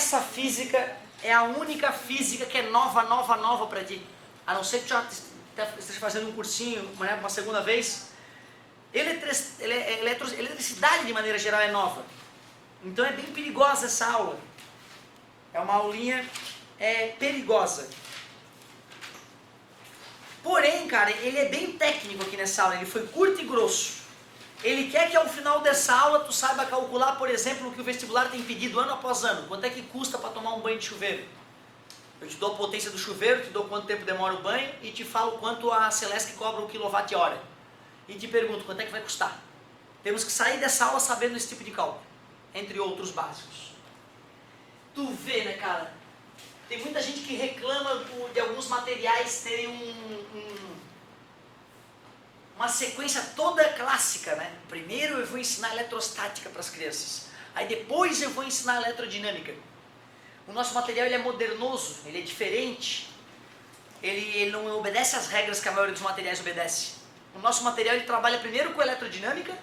essa física é a única física que é nova para ti. A não ser que tu já esteja fazendo um cursinho uma segunda vez. Eletricidade, de maneira geral, é nova. Então é bem perigosa essa aula. É uma aulinha perigosa. Porém, cara, ele é bem técnico aqui nessa aula. Ele foi curto e grosso. Ele quer que ao final dessa aula tu saiba calcular, por exemplo, o que o vestibular tem pedido ano após ano. Quanto é que custa para tomar um banho de chuveiro? Eu te dou a potência do chuveiro, te dou quanto tempo demora o banho e te falo quanto a Celesc cobra o quilowatt-hora. E te pergunto quanto é que vai custar. Temos que sair dessa aula sabendo esse tipo de cálculo, entre outros básicos. Tu vê, né, cara? Tem muita gente que reclama de alguns materiais terem uma sequência toda clássica, né? Primeiro eu vou ensinar eletrostática para as crianças. Aí depois eu vou ensinar eletrodinâmica. O nosso material ele é modernoso, ele é diferente. Ele não obedece às regras que a maioria dos materiais obedece. O nosso material ele trabalha primeiro com eletrodinâmica,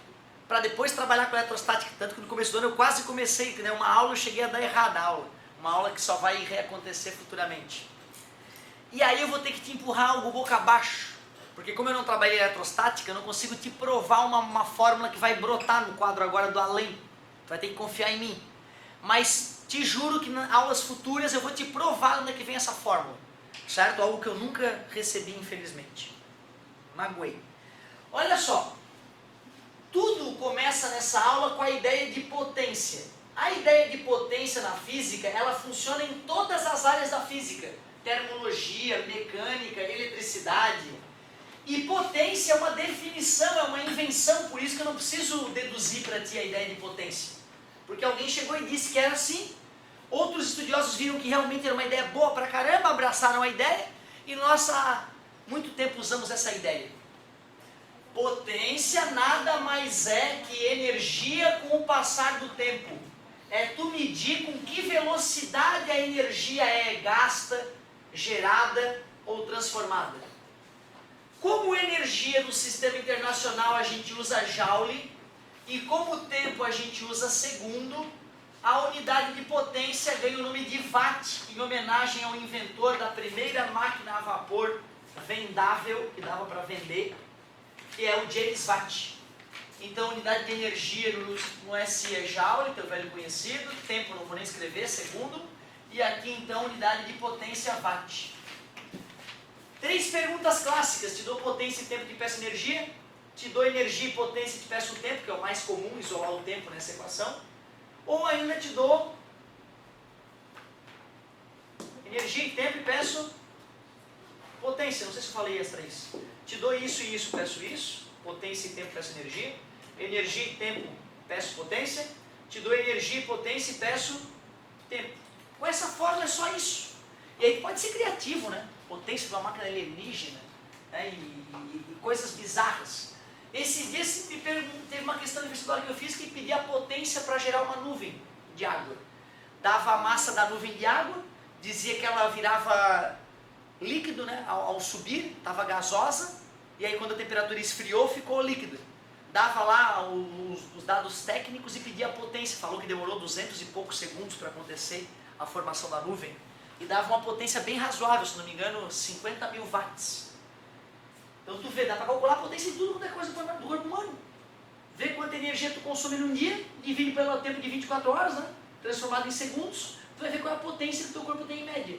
para depois trabalhar com eletrostática. Tanto que no começo do ano eu quase comecei, né? Uma aula eu cheguei a dar errada a aula. Uma aula que só vai reacontecer futuramente. E aí eu vou ter que te empurrar algo boca abaixo. Porque como eu não trabalhei eletrostática, eu não consigo te provar uma fórmula que vai brotar no quadro agora do além. Tu vai ter que confiar em mim. Mas te juro que em aulas futuras eu vou te provar onde é que vem essa fórmula. Certo? Algo que eu nunca recebi, infelizmente. Magoei. Olha só. Tudo começa nessa aula com a ideia de potência. A ideia de potência na física, ela funciona em todas as áreas da física. Termologia, mecânica, eletricidade. E potência é uma definição, é uma invenção, por isso que eu não preciso deduzir para ti a ideia de potência. Porque alguém chegou e disse que era assim. Outros estudiosos viram que realmente era uma ideia boa pra caramba, abraçaram a ideia, e nós há muito tempo usamos essa ideia. Potência nada mais é que energia com o passar do tempo. É tu medir com que velocidade a energia é gasta, gerada ou transformada. Como energia no sistema internacional a gente usa joule e como tempo a gente usa segundo, a unidade de potência ganha o nome de watt, em homenagem ao inventor da primeira máquina a vapor vendável, que dava para vender, que é o James Watt. Então, unidade de energia no SI é joule, teu velho conhecido, tempo não vou nem escrever, segundo, e aqui então unidade de potência watt. 3 perguntas clássicas, te dou potência e tempo, te peço energia, te dou energia e potência e te peço o tempo, que é o mais comum, isolar o tempo nessa equação, ou ainda te dou energia e tempo e peço potência, não sei se eu falei as 3. Te dou isso e isso, peço isso, potência e tempo, peço energia e tempo, peço potência, te dou energia e potência e peço tempo. Com essa fórmula é só isso. E aí pode ser criativo, né? Potência de uma máquina alienígena, né? e coisas bizarras. Esses dias teve uma questão de vestibular que eu fiz que pedia a potência para gerar uma nuvem de água. Dava a massa da nuvem de água, dizia que ela virava líquido, né? Ao subir, estava gasosa, e aí quando a temperatura esfriou, ficou líquido. Dava lá os dados técnicos e pedia a potência. Falou que demorou 200 e poucos segundos para acontecer a formação da nuvem. E dava uma potência bem razoável, se não me engano, 50 mil watts. Então tu vê, dá para calcular a potência de tudo quanto é coisa do corpo humano. Vê quanta energia tu consome num dia, divide pelo tempo de 24 horas, né? Transformado em segundos, tu vai ver qual é a potência que o teu corpo tem em média.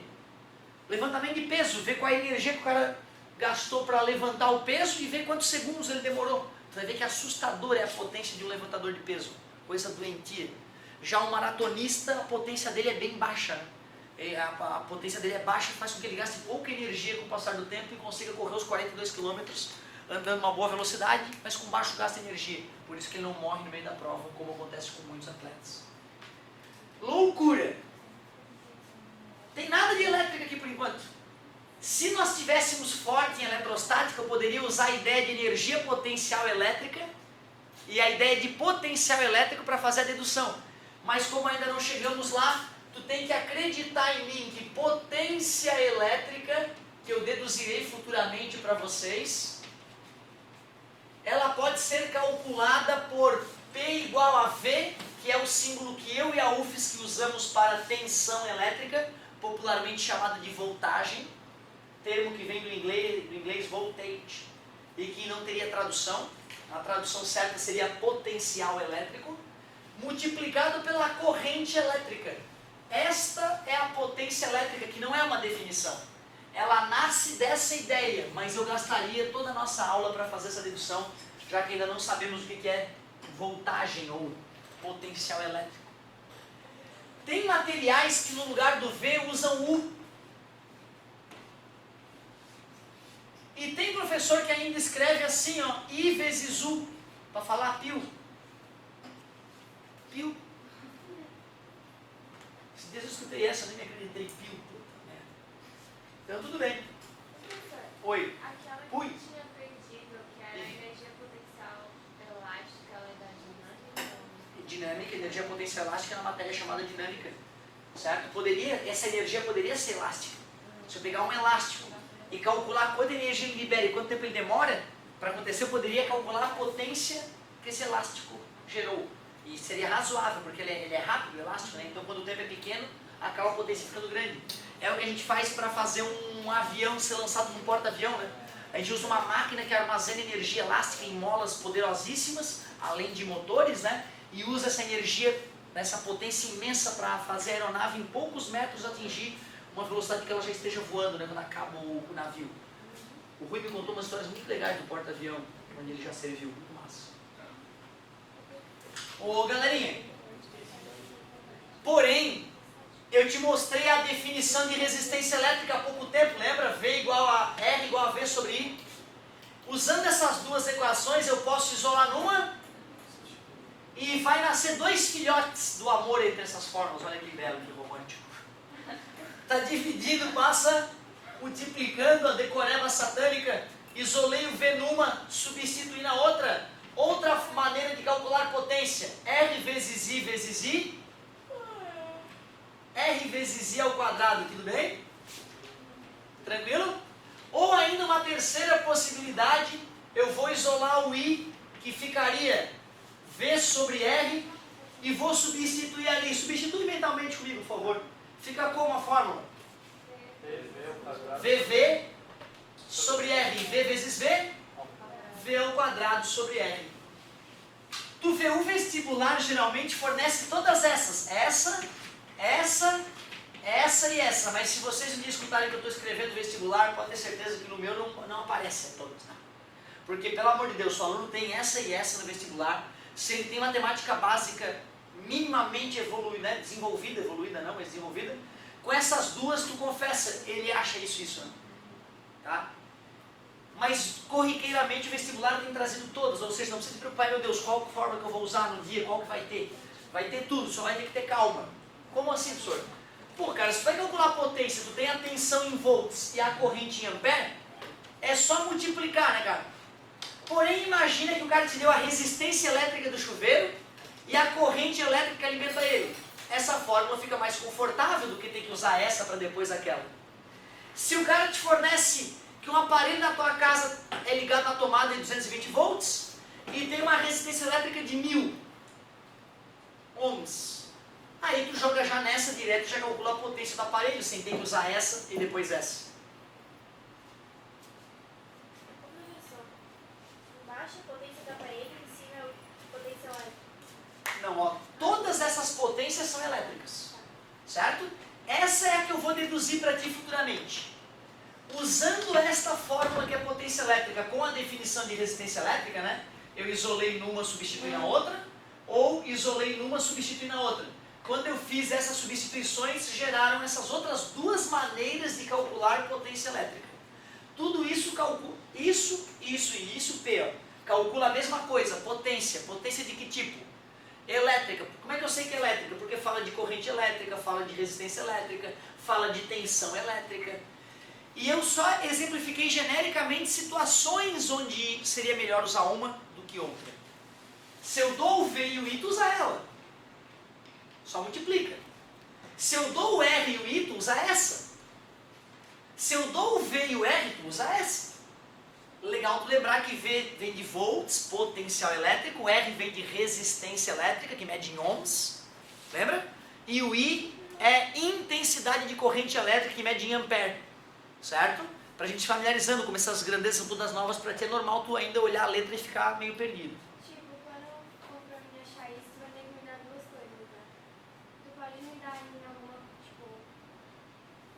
Levantamento de peso, vê qual é a energia que o cara gastou para levantar o peso e vê quantos segundos ele demorou. Tu vai ver que assustador é a potência de um levantador de peso, coisa doentia. Já um maratonista, a potência dele é bem baixa, né? A potência dele é baixa, faz com que ele gaste pouca energia com o passar do tempo e consiga correr os 42 km andando uma boa velocidade, mas com baixo gasto de energia. Por isso que ele não morre no meio da prova, como acontece com muitos atletas. Loucura! Tem nada de elétrica aqui por enquanto. Se nós estivéssemos forte em eletrostática, eu poderia usar a ideia de energia potencial elétrica e a ideia de potencial elétrico para fazer a dedução. Mas como ainda não chegamos lá, tu tem que acreditar em mim que potência elétrica, que eu deduzirei futuramente para vocês, ela pode ser calculada por P igual a V, que que é o símbolo que eu e a UFSC usamos para tensão elétrica, popularmente chamada de voltagem, termo que vem do inglês voltage, e que não teria tradução. A tradução certa seria potencial elétrico, multiplicado pela corrente elétrica. Esta é a potência elétrica, que não é uma definição. Ela nasce dessa ideia, mas eu gastaria toda a nossa aula para fazer essa dedução, já que ainda não sabemos o que é voltagem ou potencial elétrico. Tem materiais que no lugar do V usam U. E tem professor que ainda escreve assim, ó, I vezes U, para falar pio. Pio. Esses dias eu escutei essa, eu nem me acreditei, pio. Puta merda. Então tudo bem. Professor, Oi. aquela que Ui. tinha perdido, que era a energia potencial elástica, ela é da dinâmica? Dinâmica, energia potencial elástica é uma matéria chamada dinâmica. Certo? Essa energia poderia ser elástica. Se eu pegar um elástico e calcular quanta energia ele libera e quanto tempo ele demora para acontecer, eu poderia calcular a potência que esse elástico gerou. E seria razoável, porque ele é rápido, o elástico, né? Então quando o tempo é pequeno, acaba a potência ficando grande. É o que a gente faz para fazer um avião ser lançado num porta-avião, né? A gente usa uma máquina que armazena energia elástica em molas poderosíssimas, além de motores, né? E usa essa energia, essa potência imensa para fazer a aeronave em poucos metros atingir uma velocidade que ela já esteja voando, né? Quando acaba o navio. O Rui me contou umas histórias muito legais do porta-avião, onde ele já serviu. Muito massa. Ô galerinha, porém, eu te mostrei a definição de resistência elétrica há pouco tempo, lembra? V igual a R igual a V sobre I. Usando essas duas equações, eu posso isolar numa e vai nascer dois filhotes do amor entre essas formas. Olha que belo, que romântico. Está dividindo, passa multiplicando a decoreba satânica. Isolei o V numa, substitui na outra. Outra maneira de calcular potência, R vezes I vezes I. R vezes I ao quadrado, tudo bem? Tranquilo? Ou ainda uma terceira possibilidade, eu vou isolar o I, que ficaria V sobre R, e vou substituir ali. Substitui mentalmente comigo, por favor. Fica como a fórmula? VV sobre R, V vezes V, V ao quadrado sobre R. Tu vê, o vestibular geralmente fornece todas essas. Essa e essa. Mas se vocês me escutarem que eu estou escrevendo vestibular, pode ter certeza que no meu não aparece todas. Né? Porque, pelo amor de Deus, o aluno tem essa e essa no vestibular. Se ele tem matemática básica minimamente evoluída, né? Evoluída não, mas desenvolvida, com essas duas tu confessa, ele acha isso, né? Tá? Mas corriqueiramente o vestibular tem trazido todas, ou seja, não precisa se preocupar, meu Deus, qual forma que eu vou usar no dia, qual que vai ter? Vai ter tudo, só vai ter que ter calma. Como assim, professor? Pô, cara, se tu vai calcular a potência, tu tem a tensão em volts e a corrente em ampere, é só multiplicar, né, cara? Porém, imagina que o cara te deu a resistência elétrica do chuveiro e a corrente elétrica que alimenta ele. Essa fórmula fica mais confortável do que ter que usar essa para depois aquela. Se o cara te fornece que um aparelho na tua casa é ligado na tomada de 220 volts e tem uma resistência elétrica de 1000 ohms, aí tu joga já nessa direto e já calcula a potência do aparelho sem ter que usar essa e depois essa. Embaixo a potência do aparelho, em cima a potência elétrica. Não, ó, todas essas potências são elétricas, certo? Essa é a que eu vou deduzir para ti futuramente. Usando esta fórmula que é potência elétrica com a definição de resistência elétrica, né? Eu isolei numa, substituí na outra, ou isolei numa, substituí na outra. Quando eu fiz essas substituições, geraram essas outras duas maneiras de calcular potência elétrica. Tudo isso calcula, isso e isso, P, ó, calcula a mesma coisa, potência. Potência de que tipo? Elétrica. Como é que eu sei que é elétrica? Porque fala de corrente elétrica, fala de resistência elétrica, fala de tensão elétrica. E eu só exemplifiquei genericamente situações onde seria melhor usar uma do que outra. Se eu dou o V e o I, tu usa ela. Só multiplica. Se eu dou o R e o I, tu usa essa. Se eu dou o V e o R, tu usa essa. Legal tu lembrar que V vem de volts, potencial elétrico, R vem de resistência elétrica, que mede em ohms, lembra? E o I é intensidade de corrente elétrica, que mede em ampere, certo? Pra gente ir familiarizando, como essas grandezas são todas novas, pra ti é normal tu ainda olhar a letra e ficar meio perdido. Tipo, quando for pra mim achar isso, tu vai ter que me dar duas coisas, né? Tu pode me dar em alguma, tipo,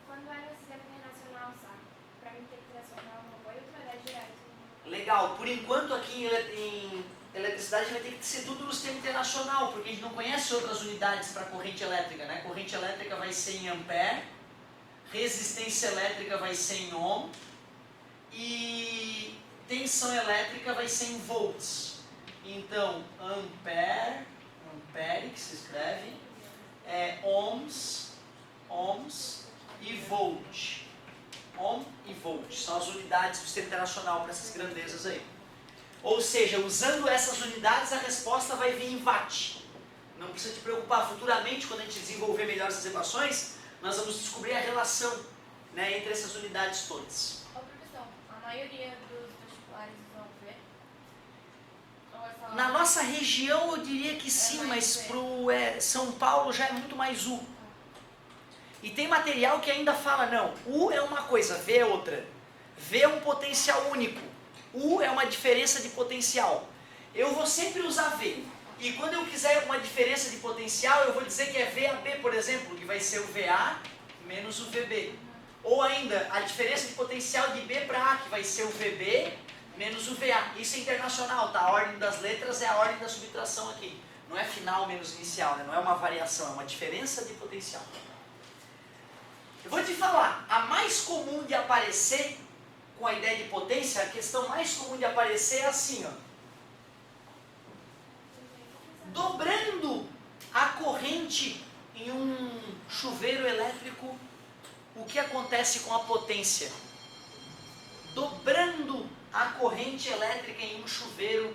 quando é no sistema internacional, sabe? Pra mim ter que transformar alguma coisa, tu vai dar direto. Legal, por enquanto aqui em eletricidade vai ter que ser tudo no sistema internacional, porque a gente não conhece outras unidades para corrente elétrica, né? Corrente elétrica vai ser em ampere, resistência elétrica vai ser em ohm e tensão elétrica vai ser em volts. Então, ampere que se escreve, ohms e volt. Ohm e volt são as unidades do sistema internacional para essas grandezas aí. Ou seja, usando essas unidades a resposta vai vir em watt. Não precisa te preocupar, futuramente quando a gente desenvolver melhor essas equações, nós vamos descobrir a relação, né, entre essas unidades todas. Ô professor, a maioria dos vestibulares vão ver? Ou é só... Na nossa região eu diria que sim, mas pro São Paulo já é muito mais U. E tem material que ainda fala, não, U é uma coisa, V é outra. V é um potencial único. U é uma diferença de potencial. Eu vou sempre usar V. E quando eu quiser uma diferença de potencial, eu vou dizer que é VAB, por exemplo, que vai ser o VA menos o VB. Ou ainda, a diferença de potencial de B para A, que vai ser o VB menos o VA. Isso é internacional, tá? A ordem das letras é a ordem da subtração aqui. Não é final menos inicial, né? Não é uma variação, é uma diferença de potencial. Eu vou te falar, a mais comum de aparecer com a ideia de potência, a questão mais comum de aparecer é assim, ó. Dobrando a corrente em um chuveiro elétrico, o que acontece com a potência? Dobrando a corrente elétrica em um chuveiro,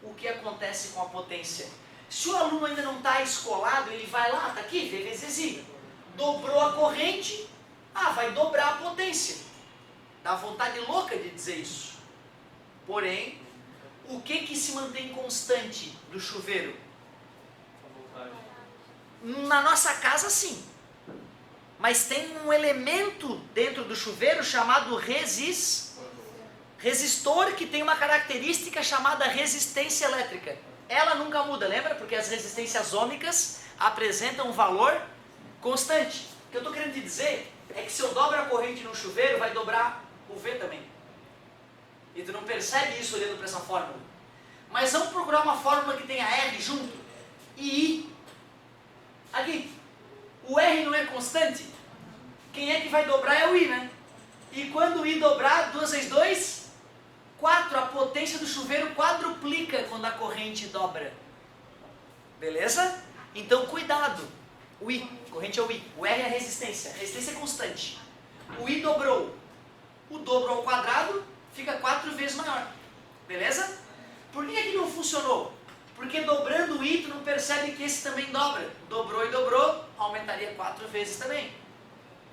o que acontece com a potência? Se o aluno ainda não está escolado, ele vai lá, tá aqui, V vezes I. Dobrou a corrente, vai dobrar a potência. Dá vontade louca de dizer isso. Porém, o que se mantém constante do chuveiro? Na nossa casa, sim. Mas tem um elemento dentro do chuveiro chamado resistor, que tem uma característica chamada resistência elétrica. Ela nunca muda, lembra? Porque as resistências ômicas apresentam um valor constante. O que eu estou querendo te dizer é que se eu dobro a corrente no chuveiro, vai dobrar o V também. E tu não percebe isso olhando para essa fórmula. Mas vamos procurar uma fórmula que tenha R junto e I. Aqui, o R não é constante? Quem é que vai dobrar é o I, né? E quando o I dobrar, 2 vezes 2, 4. A potência do chuveiro quadruplica quando a corrente dobra. Beleza? Então cuidado. O I, corrente é o I. O R é a resistência. A resistência é constante. O I dobrou. O dobro ao quadrado fica 4 vezes maior. Beleza? Por que não funcionou? Porque dobrando o I, tu não percebe que esse também dobra. Dobrou e dobrou, aumentaria 4 vezes também.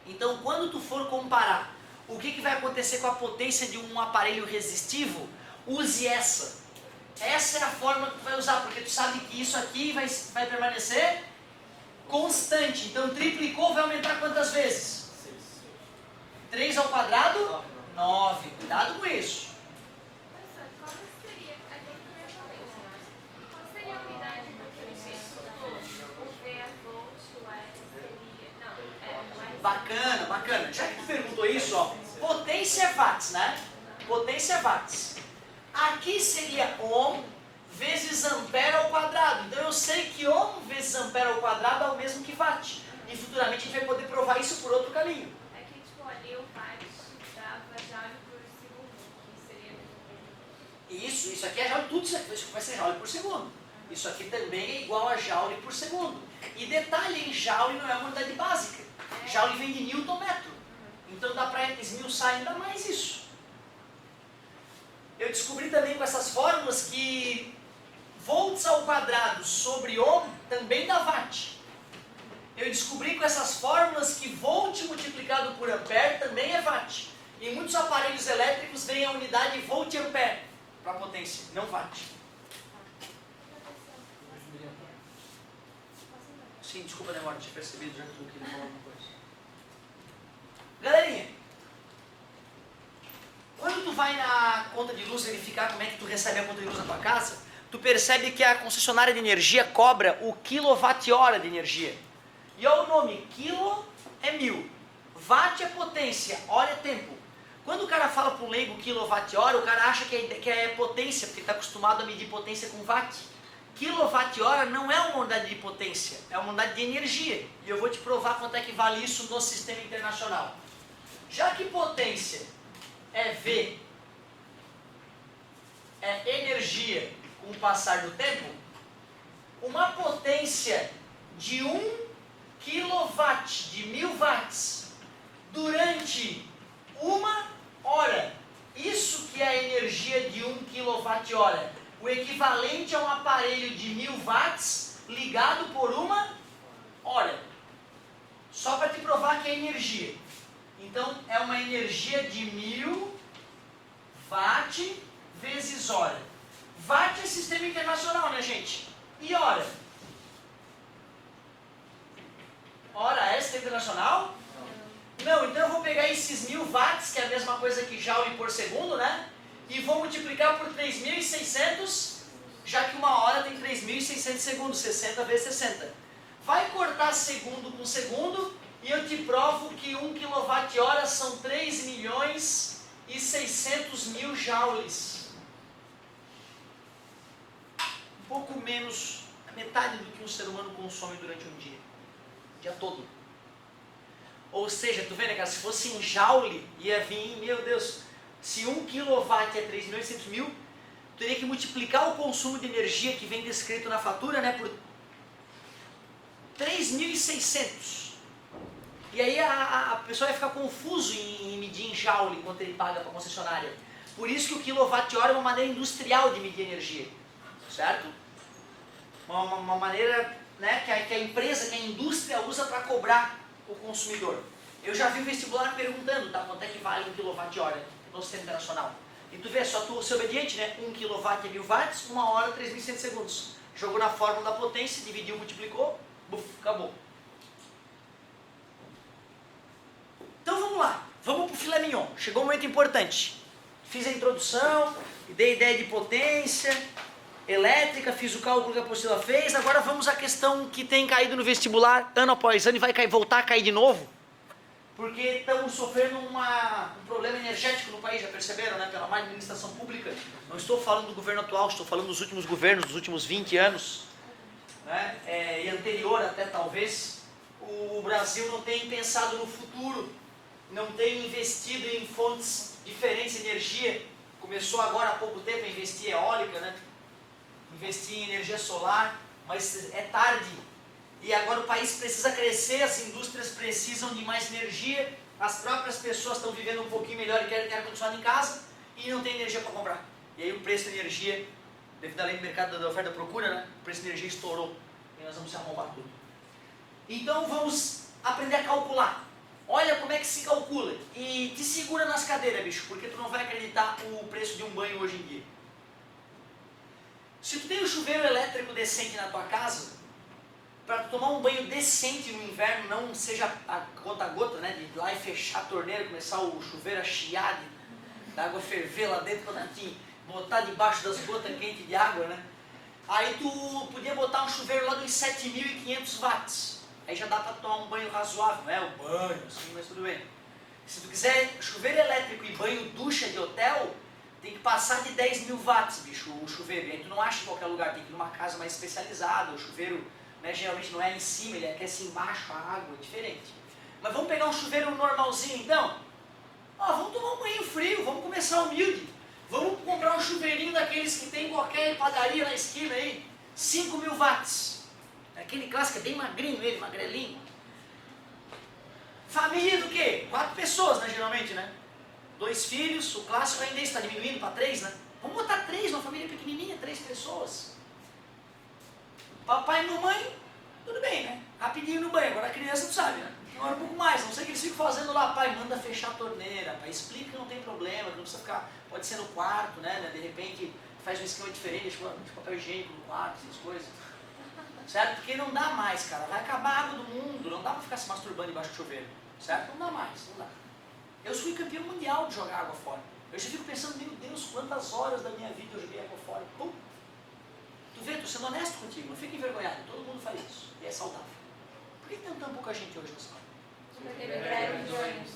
Então, quando tu for comparar o que vai acontecer com a potência de um aparelho resistivo, use essa. Essa é a forma que tu vai usar, porque tu sabe que isso aqui vai permanecer constante. Então, triplicou, vai aumentar quantas vezes? 3 ao quadrado? 9. Cuidado com isso. Bacana, bacana. Já que tu perguntou isso, ó, potência é watts, né? Potência é watts. Aqui seria ohm vezes ampere ao quadrado. Então eu sei que ohm vezes ampere ao quadrado é o mesmo que watt. E futuramente a gente vai poder provar isso por outro caminho. É que tipo ali o watt dava joule por segundo, que seria... Isso aqui é joule, tudo isso aqui vai ser joule por segundo. Isso aqui também é igual a joule por segundo. E detalhe, em joule não é uma unidade básica. Joule vem de Newton metro. Então dá para esmiuçar ainda mais isso. Eu descobri também com essas fórmulas que volts ao quadrado sobre ohm também dá watt. Eu descobri com essas fórmulas que volt multiplicado por ampere também é watt. Em muitos aparelhos elétricos vem a unidade volt-ampere para potência, não watt. Sim, desculpa a demora, tinha percebido já que eu queria falar alguma coisa. Galerinha, quando tu vai na conta de luz verificar como é que tu recebe a conta de luz na tua casa, tu percebe que a concessionária de energia cobra o quilowatt-hora de energia. E olha o nome, quilo é 1000, watt é potência, hora é tempo. Quando o cara fala para o leigo quilowatt-hora, o cara acha que é potência, porque está acostumado a medir potência com watt. Quilowatt-hora não é uma unidade de potência, é uma unidade de energia. E eu vou te provar quanto é que vale isso no sistema internacional. Já que potência é V, é energia com o passar do tempo, uma potência de 1 kW, de 1000 watts, durante 1 hora. Isso que é a energia de 1 kWh. O equivalente a um aparelho de 1000 watts ligado por 1 hora. Só para te provar que é energia. Então, é uma energia de 1000 watt vezes hora. Watt é sistema internacional, né, gente? E hora? Hora é sistema internacional? Não, então eu vou pegar esses 1000 watts, que é a mesma coisa que joule por segundo, né? E vou multiplicar por 3.600, já que uma hora tem 3.600 segundos, 60 vezes 60. Vai cortar segundo com segundo e eu te provo que 1 kWh são 3.600.000 joules. Um pouco menos, a metade do que um ser humano consome durante um dia. O dia todo. Ou seja, tu vê, né, cara, se fosse em joule, ia vir, meu Deus, se 1 kW é 3.800.000, tu teria que multiplicar o consumo de energia que vem descrito na fatura, né, por 3.600. E aí a pessoa vai ficar confuso em medir em joule quanto ele paga para a concessionária. Por isso que o quilowatt-hora é uma maneira industrial de medir energia, certo? Uma maneira, né, que a empresa, que a indústria usa para cobrar o consumidor. Eu já vi o vestibular perguntando, tá, quanto é que vale 1 kWh no sistema internacional. E tu vê, só tu ser obediente, né? 1 kW é 1000 watts, 1 hora 3.100 segundos. Jogou na fórmula da potência, dividiu, multiplicou, buf, acabou. Então vamos lá, vamos pro filé mignon. Chegou um momento importante. Fiz a introdução, dei a ideia de potência elétrica, fiz o cálculo que a apostila fez. Agora vamos à questão que tem caído no vestibular ano após ano e vai voltar a cair de novo. Porque estamos sofrendo um problema energético no país, já perceberam, né? Pela má administração pública. Não estou falando do governo atual, estou falando dos últimos governos, dos últimos 20 anos, né? E anterior até talvez. O Brasil não tem pensado no futuro, não tem investido em fontes diferentes de energia. Começou agora há pouco tempo a investir em eólica, né? Investir em energia solar, mas é tarde. E agora o país precisa crescer, as indústrias precisam de mais energia, as próprias pessoas estão vivendo um pouquinho melhor e querem ter ar-condicionado em casa e não tem energia para comprar. E aí o preço da energia, devido à lei do mercado da oferta e procura, né? O preço da energia estourou e nós vamos se arrombar tudo. Então vamos aprender a calcular. Olha como é que se calcula. E te segura nas cadeiras, bicho, porque tu não vai acreditar o preço de um banho hoje em dia. Se tu tem um chuveiro elétrico decente na tua casa, para tomar um banho decente no inverno, não seja a gota a gota, né, de ir lá e fechar a torneira, começar o chuveiro a chiar, da água ferver lá dentro, botar debaixo das gotas quentes de água, né? Aí tu podia botar um chuveiro lá dos 7.500 watts. Aí já dá para tomar um banho razoável, não é o banho, assim, mas tudo bem. Se tu quiser chuveiro elétrico e banho ducha de hotel, tem que passar de 10.000 watts, bicho, o chuveiro. E aí tu não acha em qualquer lugar, tem que ir numa casa mais especializada. O chuveiro, né, geralmente não é em cima, ele aquece embaixo a água, é diferente. Mas vamos pegar um chuveiro normalzinho então? Vamos tomar um banho frio, vamos começar humilde. Vamos comprar um chuveirinho daqueles que tem em qualquer padaria na esquina aí, 5.000 watts. Aquele clássico é bem magrinho ele, magrelinho. Família do quê? 4 pessoas, né, geralmente, né? 2 filhos, o clássico ainda está diminuindo para 3, né? Vamos botar 3, uma família pequenininha, 3 pessoas. Papai e mamãe, tudo bem, né? Rapidinho no banho, agora a criança não sabe, né? Demora um pouco mais, a não ser que eles ficam fazendo lá, pai, manda fechar a torneira, pai, explica que não tem problema, que não precisa ficar, pode ser no quarto, né, de repente faz um esquema diferente, deixa papel higiênico no quarto, essas coisas. Certo? Porque não dá mais, cara, vai acabar a água do mundo, não dá pra ficar se masturbando embaixo do chuveiro, certo? Não dá mais, não dá. Eu fui campeão mundial de jogar água fora. Eu já fico pensando, meu Deus, quantas horas da minha vida eu joguei água fora. Pum. Tu vê, tô sendo honesto contigo, não fica envergonhado, todo mundo faz isso, e é saudável. Por que tem tão pouca gente hoje na sala? Porque teve greve de ônibus.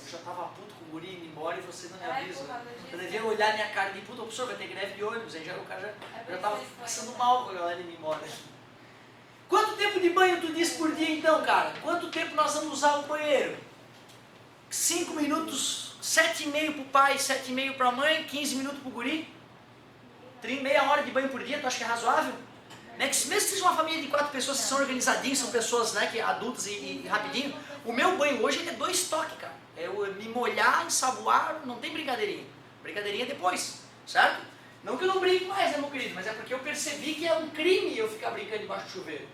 Eu já tava puto com o guri indo embora e você não me avisa. Eu devia olhar minha cara de puta, professor, vai ter greve de ônibus. Aí já, o cara já tava passando mal com a galera indo embora. Quanto tempo de banho tu diz por dia então, cara? Quanto tempo nós vamos usar o banheiro? 5 minutos, 7,5 pro pai, 7,5 pra mãe, 15 minutos pro guri? Meia hora de banho por dia, tu acha que é razoável? Né? Que mesmo que seja uma família de 4 pessoas que são organizadinhas, são pessoas, né, que, adultas e rapidinho, o meu banho hoje é 2 toques, cara. É eu me molhar, ensaboar, não tem brincadeirinha. Brincadeirinha depois, certo? Não que eu não brinque mais, né, meu querido, mas é porque eu percebi que é um crime eu ficar brincando debaixo do chuveiro.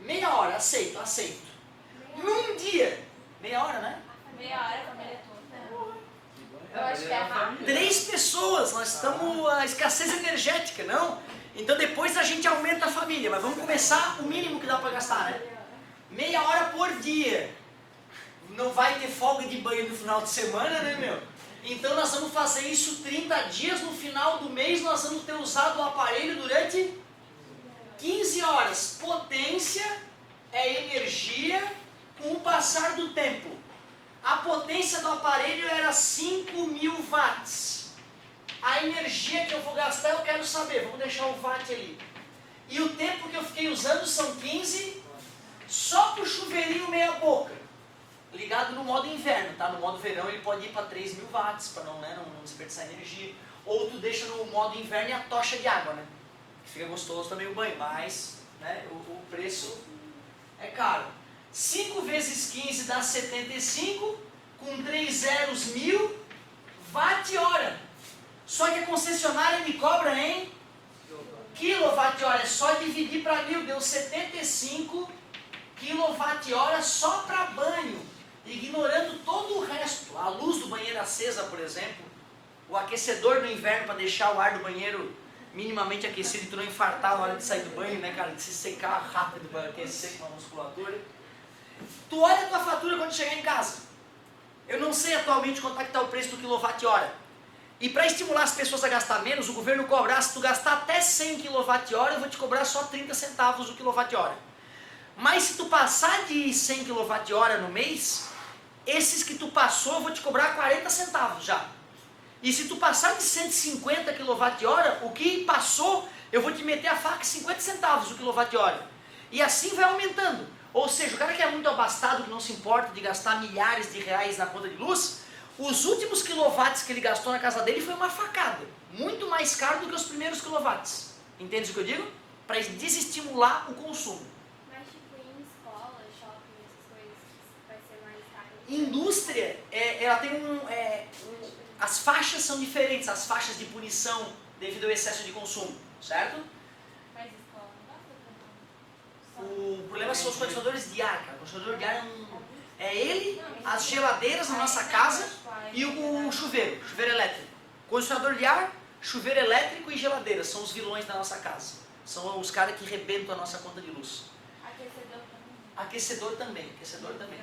Meia hora, aceito. Num dia, meia hora, né? Meia hora, a família toda. Eu acho que é rápido. 3 pessoas, nós estamos a escassez energética, não? Então depois a gente aumenta a família, mas vamos começar o mínimo que dá para gastar, né? Meia hora por dia. Não vai ter folga de banho no final de semana, né, meu? Então nós vamos fazer isso 30 dias, no final do mês nós vamos ter usado o aparelho durante 15 horas. Potência é energia com o passar do tempo. A potência do aparelho era 5.000 watts. A energia que eu vou gastar eu quero saber, vamos deixar o watt ali. E o tempo que eu fiquei usando são 15, só pro chuveirinho meia boca. Ligado no modo inverno, tá? No modo verão ele pode ir para 3.000 watts, para não desperdiçar energia. Ou tu deixa no modo inverno e a tocha de água, né? Que fica gostoso também o banho, mas né, o preço é caro. 5 vezes 15 dá 75, com 3 zeros 1.000 watt-hora. Só que a concessionária me cobra em quilowatt-hora, é só dividir para 1.000, deu 75 quilowatt-hora só para banho, ignorando todo o resto. A luz do banheiro acesa, por exemplo, o aquecedor no inverno para deixar o ar do banheiro minimamente aquecido e tu não infartar na hora de sair do banho, né, cara, de se secar rápido para aquecer com a musculatura. Tu olha a tua fatura quando chegar em casa. Eu não sei atualmente quanto é que está o preço do quilowatt-hora. E para estimular as pessoas a gastar menos, o governo cobrar, se tu gastar até 100 kWh, eu vou te cobrar só 30 centavos o quilowatt-hora. Mas se tu passar de 100 kWh no mês, esses que tu passou eu vou te cobrar 40 centavos já. E se tu passar de 150 kWh, o que passou eu vou te meter a faca 50 centavos o quilowatt-hora. E assim vai aumentando. Ou seja, o cara que é muito abastado, que não se importa de gastar milhares de reais na conta de luz, os últimos quilowatts que ele gastou na casa dele foi uma facada. Muito mais caro do que os primeiros quilowatts. Entende o que eu digo? Para desestimular o consumo. Mas tipo, em escola, shopping, essas coisas, vai ser mais caro. Indústria, ela tem as faixas são diferentes, as faixas de punição devido ao excesso de consumo, certo? Mas escola não gosta tanto. O problema são os condicionadores de ar, cara. O condicionador de ar é ele, as geladeiras na nossa casa e o chuveiro elétrico. Condicionador de ar, chuveiro elétrico e geladeira são os vilões da nossa casa. São os caras que rebentam a nossa conta de luz. Aquecedor também. Aquecedor também.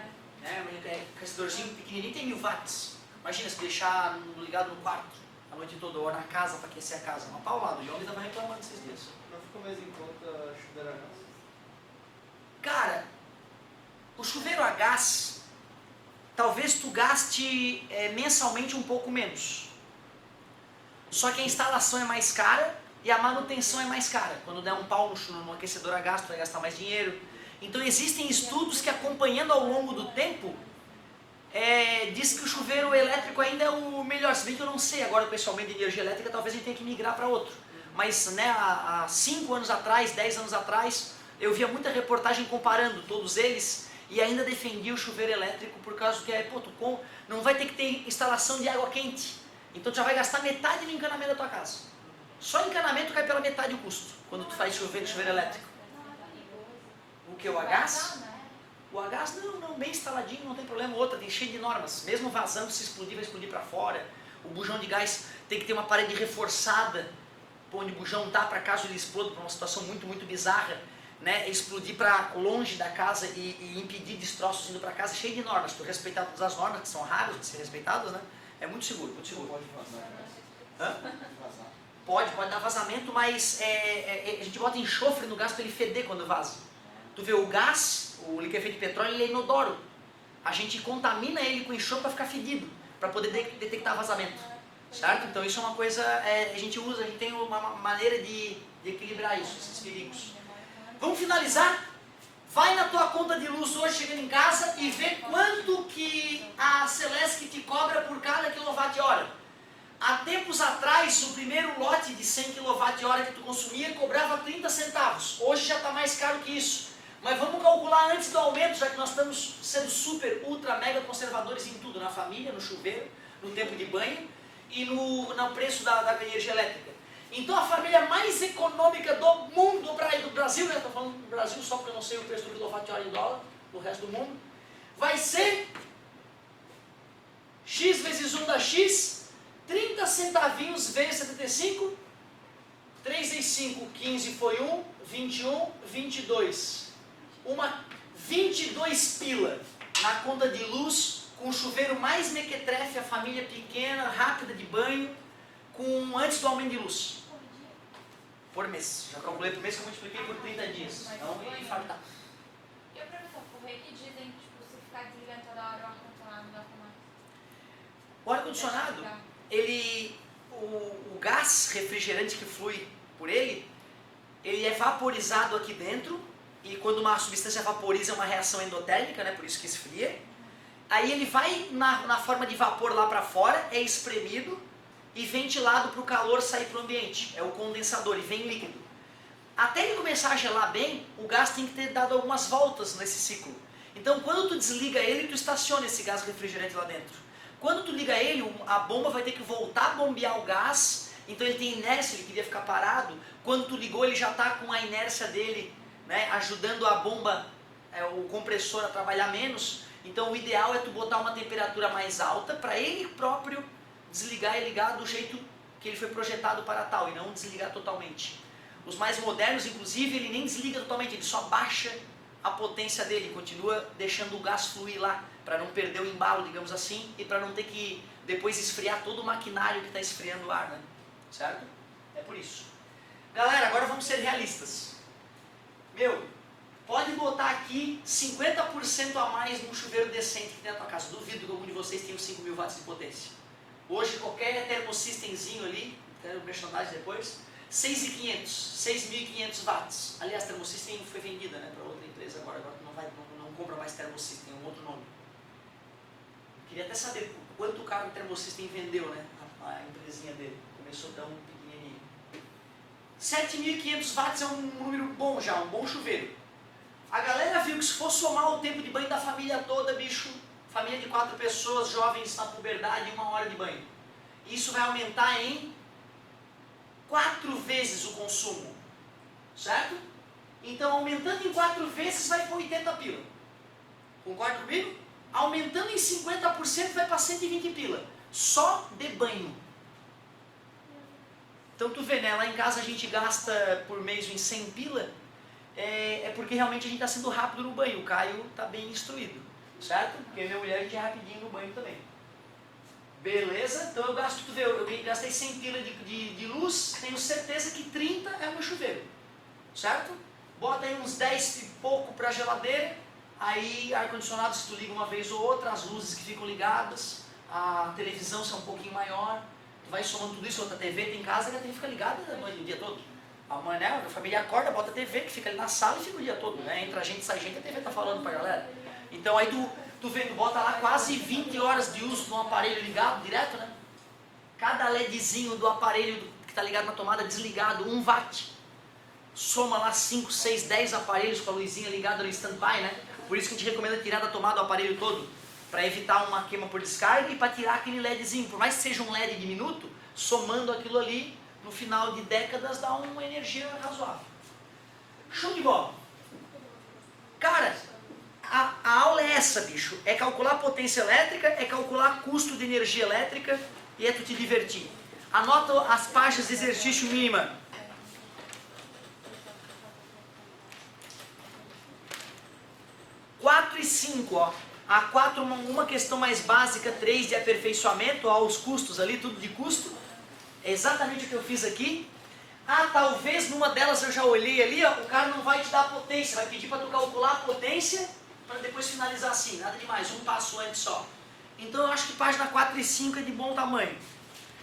Aquecedorzinho pequenininho tem 1.000 watts. Imagina se deixar ligado no quarto a noite toda, ou na casa para aquecer a casa. Uma paulada. O Young estava reclamando esses dias. Não ficou mais em conta chuveiro a gás? Cara, o chuveiro a gás, talvez tu gaste mensalmente um pouco menos. Só que a instalação é mais cara e a manutenção é mais cara. Quando der um pau no aquecedor a gás, tu vai gastar mais dinheiro. Então existem estudos que, acompanhando ao longo do tempo, diz que o chuveiro elétrico ainda é o melhor. Se bem que eu não sei agora pessoalmente de energia elétrica, talvez a gente tenha que migrar para outro. Mas né, há 5 anos atrás, 10 anos atrás, eu via muita reportagem comparando todos eles e ainda defendia o chuveiro elétrico por causa que tu não vai ter que ter instalação de água quente. Então tu já vai gastar metade do encanamento da tua casa. Só encanamento cai pela metade o custo quando tu faz chuveiro elétrico. O que? O a gás? O a gás, não, bem instaladinho, não tem problema. Outra, tem cheio de normas. Mesmo vazando, se explodir, vai explodir para fora. O bujão de gás tem que ter uma parede reforçada, onde o bujão está, para caso ele exploda, para uma situação muito, muito bizarra, né? Explodir para longe da casa e impedir destroços indo para casa, cheio de normas. Tu respeitar todas as normas, que são raras de ser respeitadas, né? É muito seguro, muito seguro. Pode vazar. Hã? Vazar. Pode dar vazamento, mas a gente bota enxofre no gás para ele feder quando vaza. Tu vê o gás, o liquefeito de petróleo, ele é inodoro. A gente contamina ele com enxofre para ficar fedido, para poder detectar vazamento. Certo? Então isso é uma coisa, a gente tem uma maneira de equilibrar isso, esses perigos. Vamos finalizar? Vai na tua conta de luz hoje, chegando em casa, e vê quanto que a Celesc te cobra por cada quilowatt-hora. Há tempos atrás, o primeiro lote de 100 kWh que tu consumia cobrava 30 centavos. Hoje já está mais caro que isso. Mas vamos calcular antes do aumento, já que nós estamos sendo super, ultra, mega conservadores em tudo. Na família, no chuveiro, no tempo de banho e no preço da energia elétrica. Então a família mais econômica do mundo, do Brasil, né? Estou falando do Brasil só porque eu não sei o preço do quilowatt-hora em dólar, do resto do mundo, vai ser X vezes 1 da X, 30 centavinhos vezes 75, 3 vezes 5, 15 foi 1, 21, 22. 22 pila na conta de luz, com o chuveiro mais mequetrefe, a família pequena, rápida de banho, antes do aumento de luz. Por mês. Já calculei por mês que eu multipliquei por 30 dias. Então, infartar. E a professor, por que dizem que tipo, se ficar desligando toda hora o ar-condicionado não dá pra mais? O ar-condicionado, o gás refrigerante que flui por ele é vaporizado aqui dentro, e quando uma substância vaporiza é uma reação endotérmica, né, por isso que esfria. Aí ele vai na forma de vapor lá para fora, é espremido e ventilado para o calor sair para o ambiente. É o condensador, e vem líquido. Até ele começar a gelar bem, o gás tem que ter dado algumas voltas nesse ciclo. Então quando tu desliga ele, tu estaciona esse gás refrigerante lá dentro. Quando tu liga ele, a bomba vai ter que voltar a bombear o gás, então ele tem inércia, ele queria ficar parado. Quando tu ligou, ele já está com a inércia dele, né, ajudando a bomba, o compressor a trabalhar menos. Então o ideal é tu botar uma temperatura mais alta para ele próprio desligar e ligar do jeito que ele foi projetado para tal, e não desligar totalmente. Os mais modernos, inclusive, ele nem desliga totalmente, ele só baixa a potência dele, continua deixando o gás fluir lá, para não perder o embalo, digamos assim, e para não ter que depois esfriar todo o maquinário que está esfriando o ar, né? Certo? É por isso. Galera, agora vamos ser realistas. Pode botar aqui 50% a mais num chuveiro decente que tem na tua casa. Duvido que algum de vocês tenha 5.000 watts de potência. Hoje qualquer termosystemzinho ali, quero merchandising depois, 6.500 watts. Aliás, termosystem foi vendida, né, para outra empresa agora não compra mais termosystem, é um outro nome. Queria até saber quanto o cara do termosystem vendeu, né, a empresinha dele. Começou tão pequenininho. 7.500 watts é um número bom já, um bom chuveiro. A galera viu que se for somar o tempo de banho da família toda, bicho, família de 4 pessoas, jovens na puberdade, 1 hora de banho. Isso vai aumentar em 4 vezes o consumo, certo? Então, aumentando em 4 vezes, vai para 80 pila. Concorda comigo? Aumentando em 50%, vai para 120 pila. Só de banho. Então, tu vê, né? Lá em casa a gente gasta por mês em 100 pila, é porque realmente a gente está sendo rápido no banho. O Caio está bem instruído, certo? Porque minha mulher a gente é rapidinho no banho também. Beleza? Então eu gasto, tu vê, eu gastei 100 pila de luz, tenho certeza que 30 é o meu chuveiro, certo? Bota aí uns 10 e pouco para a geladeira, aí ar-condicionado se tu liga uma vez ou outra, as luzes que ficam ligadas, a televisão se é um pouquinho maior, tu vai somando tudo isso, outra TV tem em casa que a TV fica ligada o dia todo. Amanhã, né, a família acorda, bota a TV que fica ali na sala e fica o dia todo, né? Entra gente, sai gente, a TV tá falando pra galera. Então aí tu vê, tu bota lá quase 20 horas de uso de um aparelho ligado direto, né? Cada LEDzinho do aparelho que está ligado na tomada desligado, 1 watt. Soma lá 5, 6, 10 aparelhos com a luzinha ligada no stand-by, né? Por isso que a gente recomenda tirar da tomada o aparelho todo, para evitar uma queima por descarga e para tirar aquele LEDzinho. Por mais que seja um LED diminuto, somando aquilo ali, no final de décadas dá uma energia razoável. Show de bola. Cara, a aula é essa, bicho. É calcular potência elétrica, é calcular custo de energia elétrica e é tu te divertir. Anota as páginas de exercício mínima. 4 e 5, ó. A 4 uma questão mais básica, 3 de aperfeiçoamento, ó, os custos ali, tudo de custo. É exatamente o que eu fiz aqui. Ah, talvez numa delas eu já olhei ali, ó, o cara não vai te dar potência, vai pedir para tu calcular a potência para depois finalizar assim, nada demais, um passo antes só. Então eu acho que página 4 e 5 é de bom tamanho.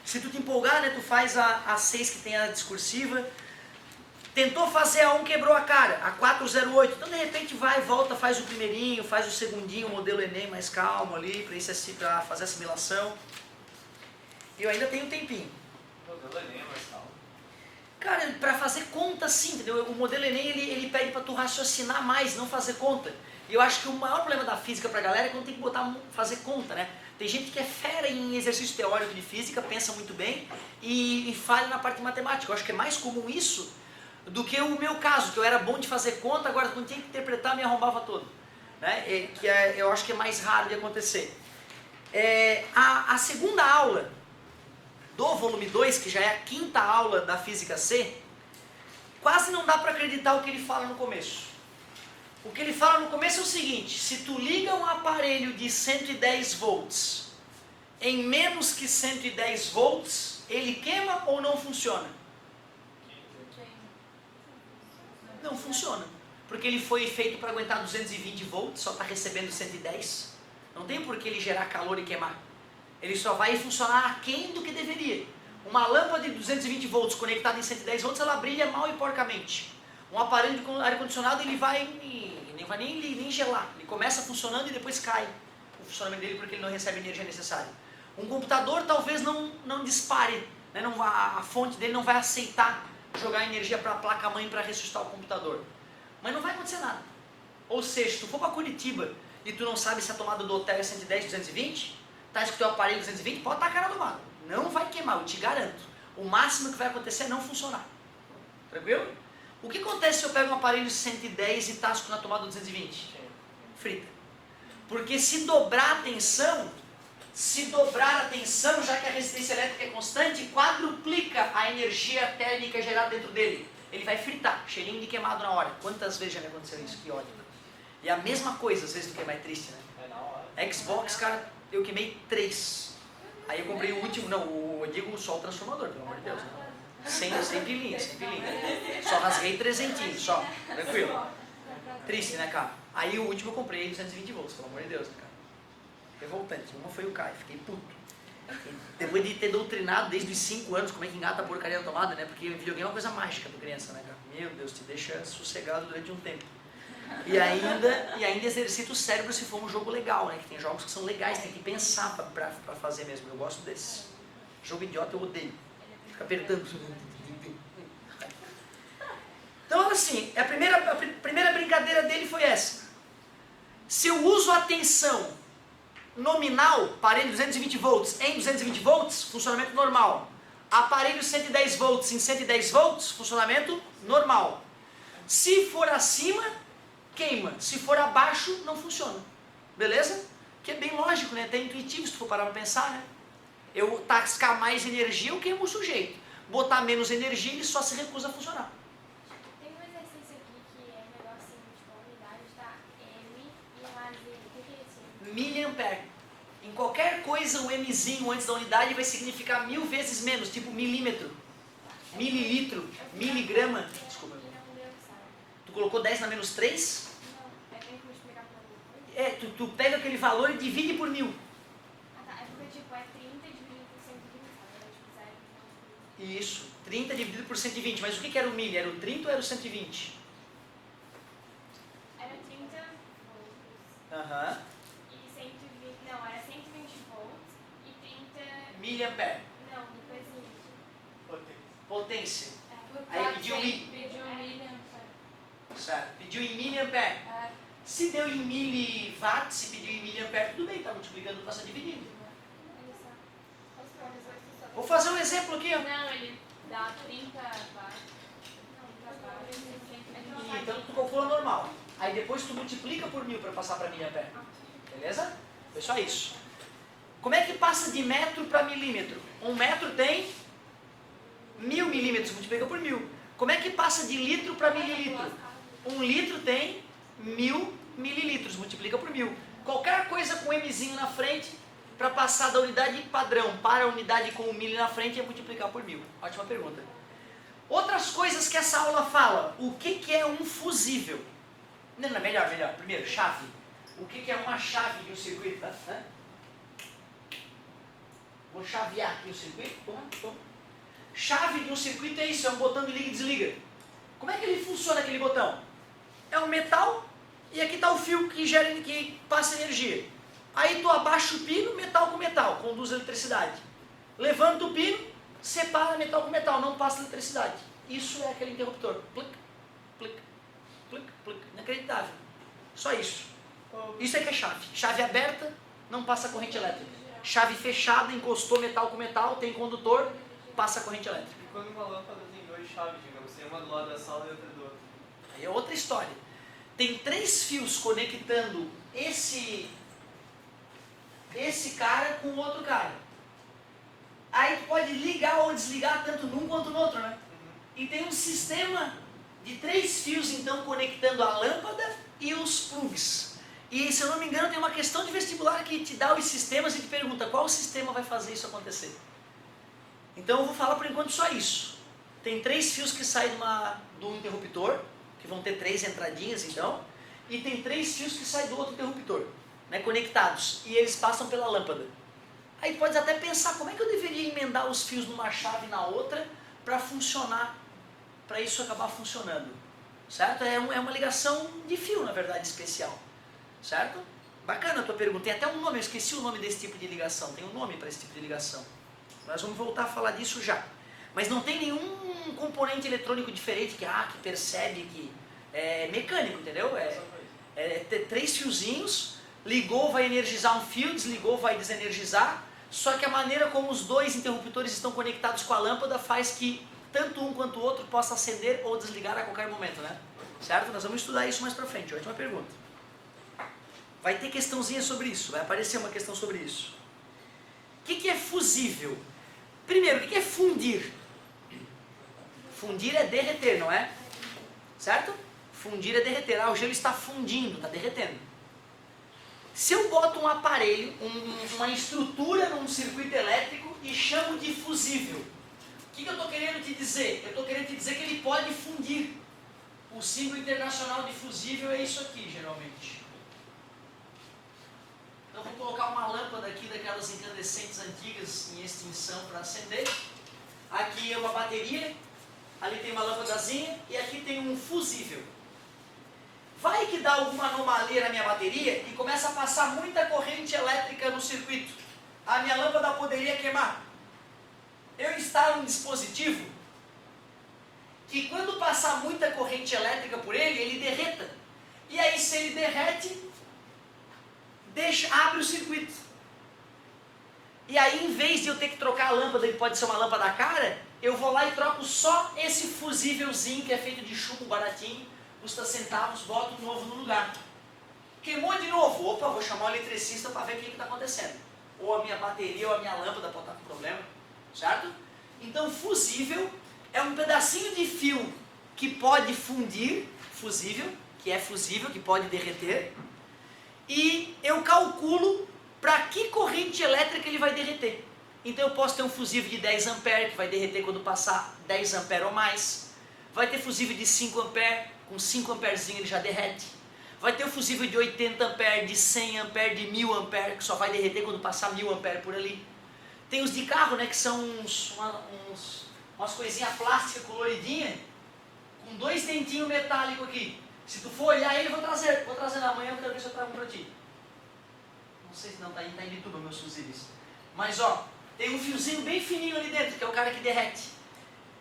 Se tu te empolgar, né, tu faz a 6 que tem a discursiva. Tentou fazer a 1, quebrou a cara, a 408. Então de repente vai, volta, faz o primeirinho, faz o segundinho, o modelo Enem mais calmo ali, para fazer a assimilação. E eu ainda tenho um tempinho. O modelo Enem é mais calmo. Cara, para fazer conta sim, entendeu? O modelo Enem ele pede para tu raciocinar mais, não fazer conta. E eu acho que o maior problema da física pra galera é quando tem que fazer conta, né? Tem gente que é fera em exercício teórico de física, pensa muito bem e falha na parte matemática. Eu acho que é mais comum isso do que o meu caso, que eu era bom de fazer conta, agora quando tinha que interpretar me arrombava todo. Né? Eu acho que é mais raro de acontecer. A segunda aula do volume 2, que já é a quinta aula da Física C, quase não dá para acreditar o que ele fala no começo. O que ele fala no começo é o seguinte: se tu liga um aparelho de 110 volts em menos que 110 volts, ele queima ou não funciona? Não funciona. Porque ele foi feito para aguentar 220 volts, só está recebendo 110. Não tem por que ele gerar calor e queimar. Ele só vai funcionar aquém do que deveria. Uma lâmpada de 220 volts conectada em 110 volts, ela brilha mal e porcamente. Um aparelho de ar-condicionado, ele nem vai nem gelar. Ele começa funcionando e depois cai o funcionamento dele porque ele não recebe a energia necessária. Um computador talvez não dispare, né? A fonte dele não vai aceitar jogar energia para a placa-mãe para ressuscitar o computador. Mas não vai acontecer nada. Ou seja, se tu for para Curitiba e tu não sabe se a tomada do hotel é 110, 220, tá escrito o aparelho 220, pode tacar na tomada. Não vai queimar, eu te garanto. O máximo que vai acontecer é não funcionar. Tranquilo? O que acontece se eu pego um aparelho 110 e tasco na tomada 220? Frita. Porque se dobrar a tensão, já que a resistência elétrica é constante, quadruplica a energia térmica gerada dentro dele. Ele vai fritar, cheirinho de queimado na hora. Quantas vezes já me aconteceu isso? Que ódio. E a mesma coisa, às vezes, do que é mais triste, né? É na hora. Xbox, cara, eu queimei 3. Aí eu comprei o último, eu digo só o transformador, pelo amor de Deus. Né? Sem pilinha. Só rasguei 300, só. Tranquilo. Triste, né, cara? Aí o último eu comprei 220 volts, pelo amor de Deus, né, cara? Revoltante. Uma foi o Caio, fiquei puto. Depois de ter doutrinado desde os 5 anos como é que engata a porcaria na tomada, né? Porque videogame é uma coisa mágica pra criança, né, cara? Meu Deus, te deixa sossegado durante um tempo. E ainda exercita o cérebro se for um jogo legal, né? Que tem jogos que são legais, tem que pensar pra fazer mesmo. Eu gosto desses. Jogo idiota eu odeio. Fica apertando. Então, assim, a primeira brincadeira dele foi essa. Se eu uso a tensão nominal, aparelho 220 volts em 220 volts, funcionamento normal. Aparelho 110 volts em 110 volts, funcionamento normal. Se for acima, queima. Se for abaixo, não funciona. Beleza? Que é bem lógico, né? Até intuitivo, se tu for parar pra pensar, né? Eu tascar mais energia, eu queimo o sujeito. Botar menos energia, ele só se recusa a funcionar. Tem um exercício aqui que é um negocinho tipo unidade, tá? M e A Z. O que é isso? Miliampere. Em qualquer coisa, o Mzinho antes da unidade vai significar 1000 vezes menos, tipo milímetro, mililitro, miligrama. Desculpa. Não deu certo. Tu colocou 10 na menos 3? Não, tem que multiplicar por alguma coisa? Tu pega aquele valor e divide por 1000. Ah tá, é porque tipo é 30 dividido por 120, sabe? É tipo 0,1. Isso, 30 dividido por 120. Mas o que era o milho? Era o 30 ou era o 120? Era 30 volts Aham. e 120, não, era 120 volts e 30, Miliampere. não, depois isso. Potência. É, Aí pediu em Pediu milhão. certo? Pediu em miliampere. Se deu em miliwatt, se pediu em miliampere, tudo bem, está multiplicando, não está dividindo. Olha só. Os professores só. Vou fazer um exemplo aqui, ó. Não, ele dá 30 watts. Não, trabalho. Então tu calcula normal. aí depois tu multiplica por 1000 para passar para miliampere. Beleza? Foi só isso. Como é que passa de metro para milímetro? 1 metro tem 1000 milímetros, multiplica por 1000. Como é que passa de litro para mililitro? 1 litro tem 1000 mililitros, multiplica por 1000. Qualquer coisa com mzinho na frente, para passar da unidade padrão para a unidade com o milho na frente, é multiplicar por 1000. Ótima pergunta. Outras coisas que essa aula fala. O que é um fusível? Não, melhor. Primeiro, chave. O que é uma chave de um circuito? Tá? Vou chavear aqui o circuito. Toma. Chave de um circuito é isso, é um botão de liga e desliga. Como é que ele funciona, aquele botão? É um metal e aqui está o fio que passa energia. Aí tu abaixa o pino, metal com metal, conduz eletricidade. Levanta o pino, separa metal com metal, não passa eletricidade. Isso é aquele interruptor. Plic, plic, plic, plic. Inacreditável. Só isso. Isso é que é chave. Chave aberta, não passa corrente elétrica. Chave fechada, encostou metal com metal, tem condutor, passa corrente elétrica. E quando uma lâmpada tem 2 chaves, digamos, tem uma do lado da sala e outra do outro? Aí é outra história. Tem 3 fios conectando esse cara com o outro cara. Aí tu pode ligar ou desligar tanto num quanto no outro, né? E tem um sistema de 3 fios, então, conectando a lâmpada e os plugs. E, se eu não me engano, tem uma questão de vestibular que te dá os sistemas e te pergunta qual sistema vai fazer isso acontecer. Então, eu vou falar por enquanto só isso. Tem 3 fios que saem do interruptor, que vão ter 3 entradinhas, então. E tem 3 fios que saem do outro interruptor, né, conectados. E eles passam pela lâmpada. Aí pode até pensar, como é que eu deveria emendar os fios numa chave na outra para funcionar, para isso acabar funcionando, certo? É uma ligação de fio, na verdade, especial, certo? Bacana a tua pergunta, tem até um nome, eu esqueci o nome desse tipo de ligação, tem um nome para esse tipo de ligação. Nós vamos voltar a falar disso já. Mas não tem nenhum componente eletrônico diferente que percebe que é mecânico, entendeu? É ter 3 fiozinhos, ligou, vai energizar um fio, desligou, vai desenergizar. Só que a maneira como os 2 interruptores estão conectados com a lâmpada faz que tanto um quanto o outro possa acender ou desligar a qualquer momento, né? Certo? Nós vamos estudar isso mais pra frente. Ótima pergunta. Vai ter questãozinha sobre isso, vai aparecer uma questão sobre isso. O que é fusível? Primeiro, o que é fundir? Fundir é derreter, não é? Certo? Fundir é derreter. O gelo está fundindo, está derretendo. Se eu boto um aparelho, uma estrutura num circuito elétrico e chamo de fusível, o que eu estou querendo te dizer? Eu estou querendo te dizer que ele pode fundir. O símbolo internacional de fusível é isso aqui, geralmente. Então vou colocar uma lâmpada aqui daquelas incandescentes antigas em extinção para acender. Aqui é uma bateria, ali tem uma lâmpadazinha e aqui tem um fusível. Vai que dá alguma anomalia na minha bateria e começa a passar muita corrente elétrica no circuito. A minha lâmpada poderia queimar. Eu instalo um dispositivo que quando passar muita corrente elétrica por ele derreta. E aí se ele derrete, abre o circuito. E aí em vez de eu ter que trocar a lâmpada, que pode ser uma lâmpada cara, eu vou lá e troco só esse fusívelzinho que é feito de chumbo baratinho, custa centavos, boto um novo no lugar. Queimou de novo, opa, vou chamar o eletricista para ver o que está acontecendo. Ou a minha bateria ou a minha lâmpada pode estar com problema, certo? Então fusível é um pedacinho de fio que pode fundir, fusível, que pode derreter, e eu calculo para que corrente elétrica ele vai derreter. Então eu posso ter um fusível de 10 A que vai derreter quando passar 10 A ou mais. Vai ter fusível de 5 A, com 5 Azinho ele já derrete. Vai ter o fusível de 80 A, de 100 A, de 1000 A, que só vai derreter quando passar 1000 A por ali. Tem os de carro, né, que são umas coisinhas plásticas coloridinhas, com 2 dentinhos metálicos aqui. Se tu for olhar ele, vou trazer na manhã, eu quero ver se eu trago um para ti. Não sei se não está em Bituba meus fusíveis. Mas ó, tem um fiozinho bem fininho ali dentro, que é o cara que derrete.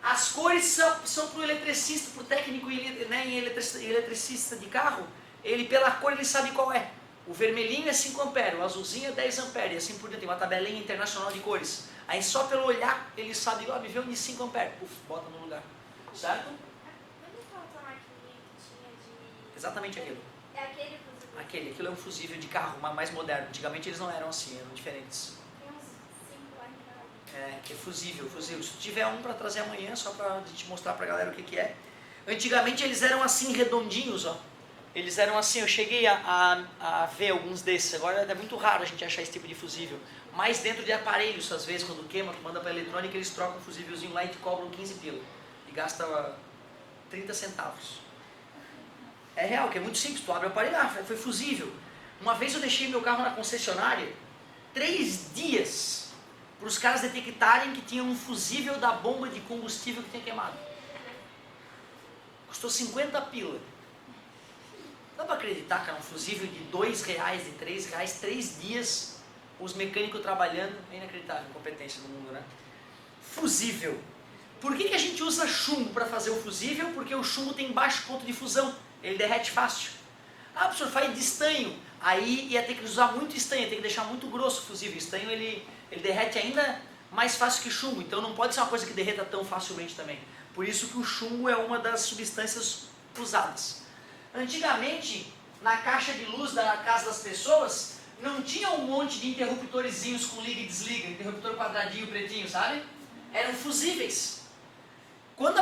As cores são para o eletricista, para o técnico, né, em eletricista de carro, ele pela cor ele sabe qual é. O vermelhinho é 5 A, o azulzinho é 10 A, e assim por diante, tem uma tabelinha internacional de cores. Aí só pelo olhar ele sabe, me vê um de 5 A, puf, bota no lugar. Certo? Onde está outra maquininha que tinha de... Exatamente aquilo. É aquele fusível. Aquilo é um fusível de carro, mais moderno. Antigamente eles não eram assim, eram diferentes. Tem uns 5 lá em casa. Que é fusível. Se tu tiver um para trazer amanhã, só para te mostrar pra galera o que é. Antigamente eles eram assim, redondinhos, ó. Eles eram assim, eu cheguei a ver alguns desses. Agora é muito raro a gente achar esse tipo de fusível. Mas dentro de aparelhos, às vezes, quando queima, tu manda para eletrônica, eles trocam um fusívelzinho lá e te cobram 15 pila. E gasta 30 centavos. É real, que é muito simples. Tu abre o aparelho, foi fusível. Uma vez eu deixei meu carro na concessionária, 3 dias, para os caras detectarem que tinha um fusível da bomba de combustível que tinha queimado. Custou 50 pila. Dá para acreditar que era um fusível de R$2, de R$3, 3 dias, os mecânicos trabalhando, é inacreditável a competência do mundo, né? Fusível. Por que a gente usa chumbo para fazer o fusível? Porque o chumbo tem baixo ponto de fusão, ele derrete fácil. Ah, professor, faz de estanho. Aí ia ter que usar muito estanho, ia ter que deixar muito grosso o fusível. Estanho ele derrete ainda mais fácil que chumbo, então não pode ser uma coisa que derreta tão facilmente também. Por isso que o chumbo é uma das substâncias usadas. Antigamente, na caixa de luz da casa das pessoas, não tinha um monte de interruptorzinhos com liga e desliga, interruptor quadradinho, pretinho, sabe? Eram fusíveis. Quando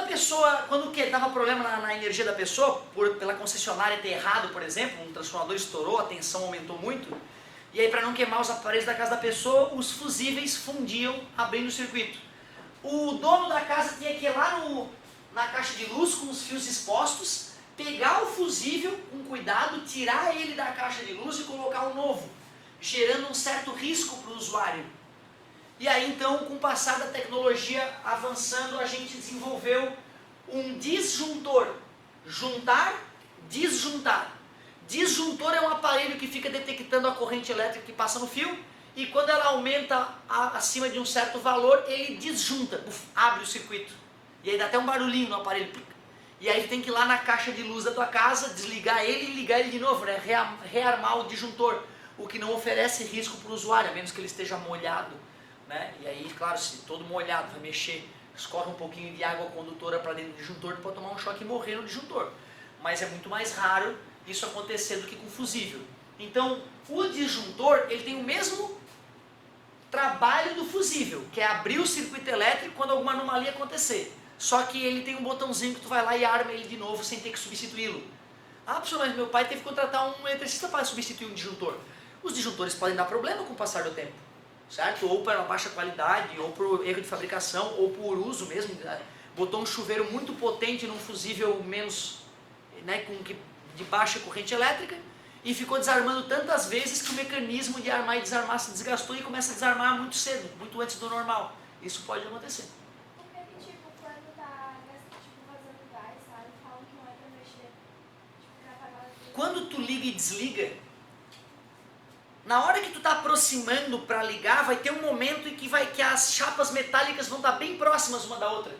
dava problema na energia da pessoa, pela concessionária ter errado, por exemplo, um transformador estourou, a tensão aumentou muito, e aí para não queimar os aparelhos da casa da pessoa, os fusíveis fundiam abrindo o circuito. O dono da casa tinha que ir lá na caixa de luz com os fios expostos, pegar o fusível com cuidado, tirar ele da caixa de luz e colocar um novo, gerando um certo risco para o usuário. E aí então, com o passar da tecnologia avançando, a gente desenvolveu um disjuntor. Juntar, disjuntar. Disjuntor é um aparelho que fica detectando a corrente elétrica que passa no fio, e quando ela aumenta acima de um certo valor, ele disjunta, abre o circuito. E aí dá até um barulhinho no aparelho. E aí tem que ir lá na caixa de luz da tua casa, desligar ele e ligar ele de novo, né? Rearmar o disjuntor, o que não oferece risco para o usuário, a menos que ele esteja molhado, né? E aí, claro, se todo molhado vai mexer, escorre um pouquinho de água condutora para dentro do disjuntor, tu pode tomar um choque e morrer no disjuntor. Mas é muito mais raro isso acontecer do que com fusível. Então, o disjuntor, ele tem o mesmo trabalho do fusível, que é abrir o circuito elétrico quando alguma anomalia acontecer. Só que ele tem um botãozinho que tu vai lá e arma ele de novo sem ter que substituí-lo. Ah, professor, mas meu pai teve que contratar um eletricista para substituir um disjuntor. Os disjuntores podem dar problema com o passar do tempo, certo? Ou para baixa qualidade, ou por erro de fabricação, ou por uso mesmo. Botou um chuveiro muito potente num fusível menos, né, de baixa corrente elétrica, e ficou desarmando tantas vezes que o mecanismo de armar e desarmar se desgastou e começa a desarmar muito cedo, muito antes do normal. Isso pode acontecer. Quando tu liga e desliga, na hora que tu está aproximando para ligar, vai ter um momento em que as chapas metálicas vão estar bem próximas uma da outra.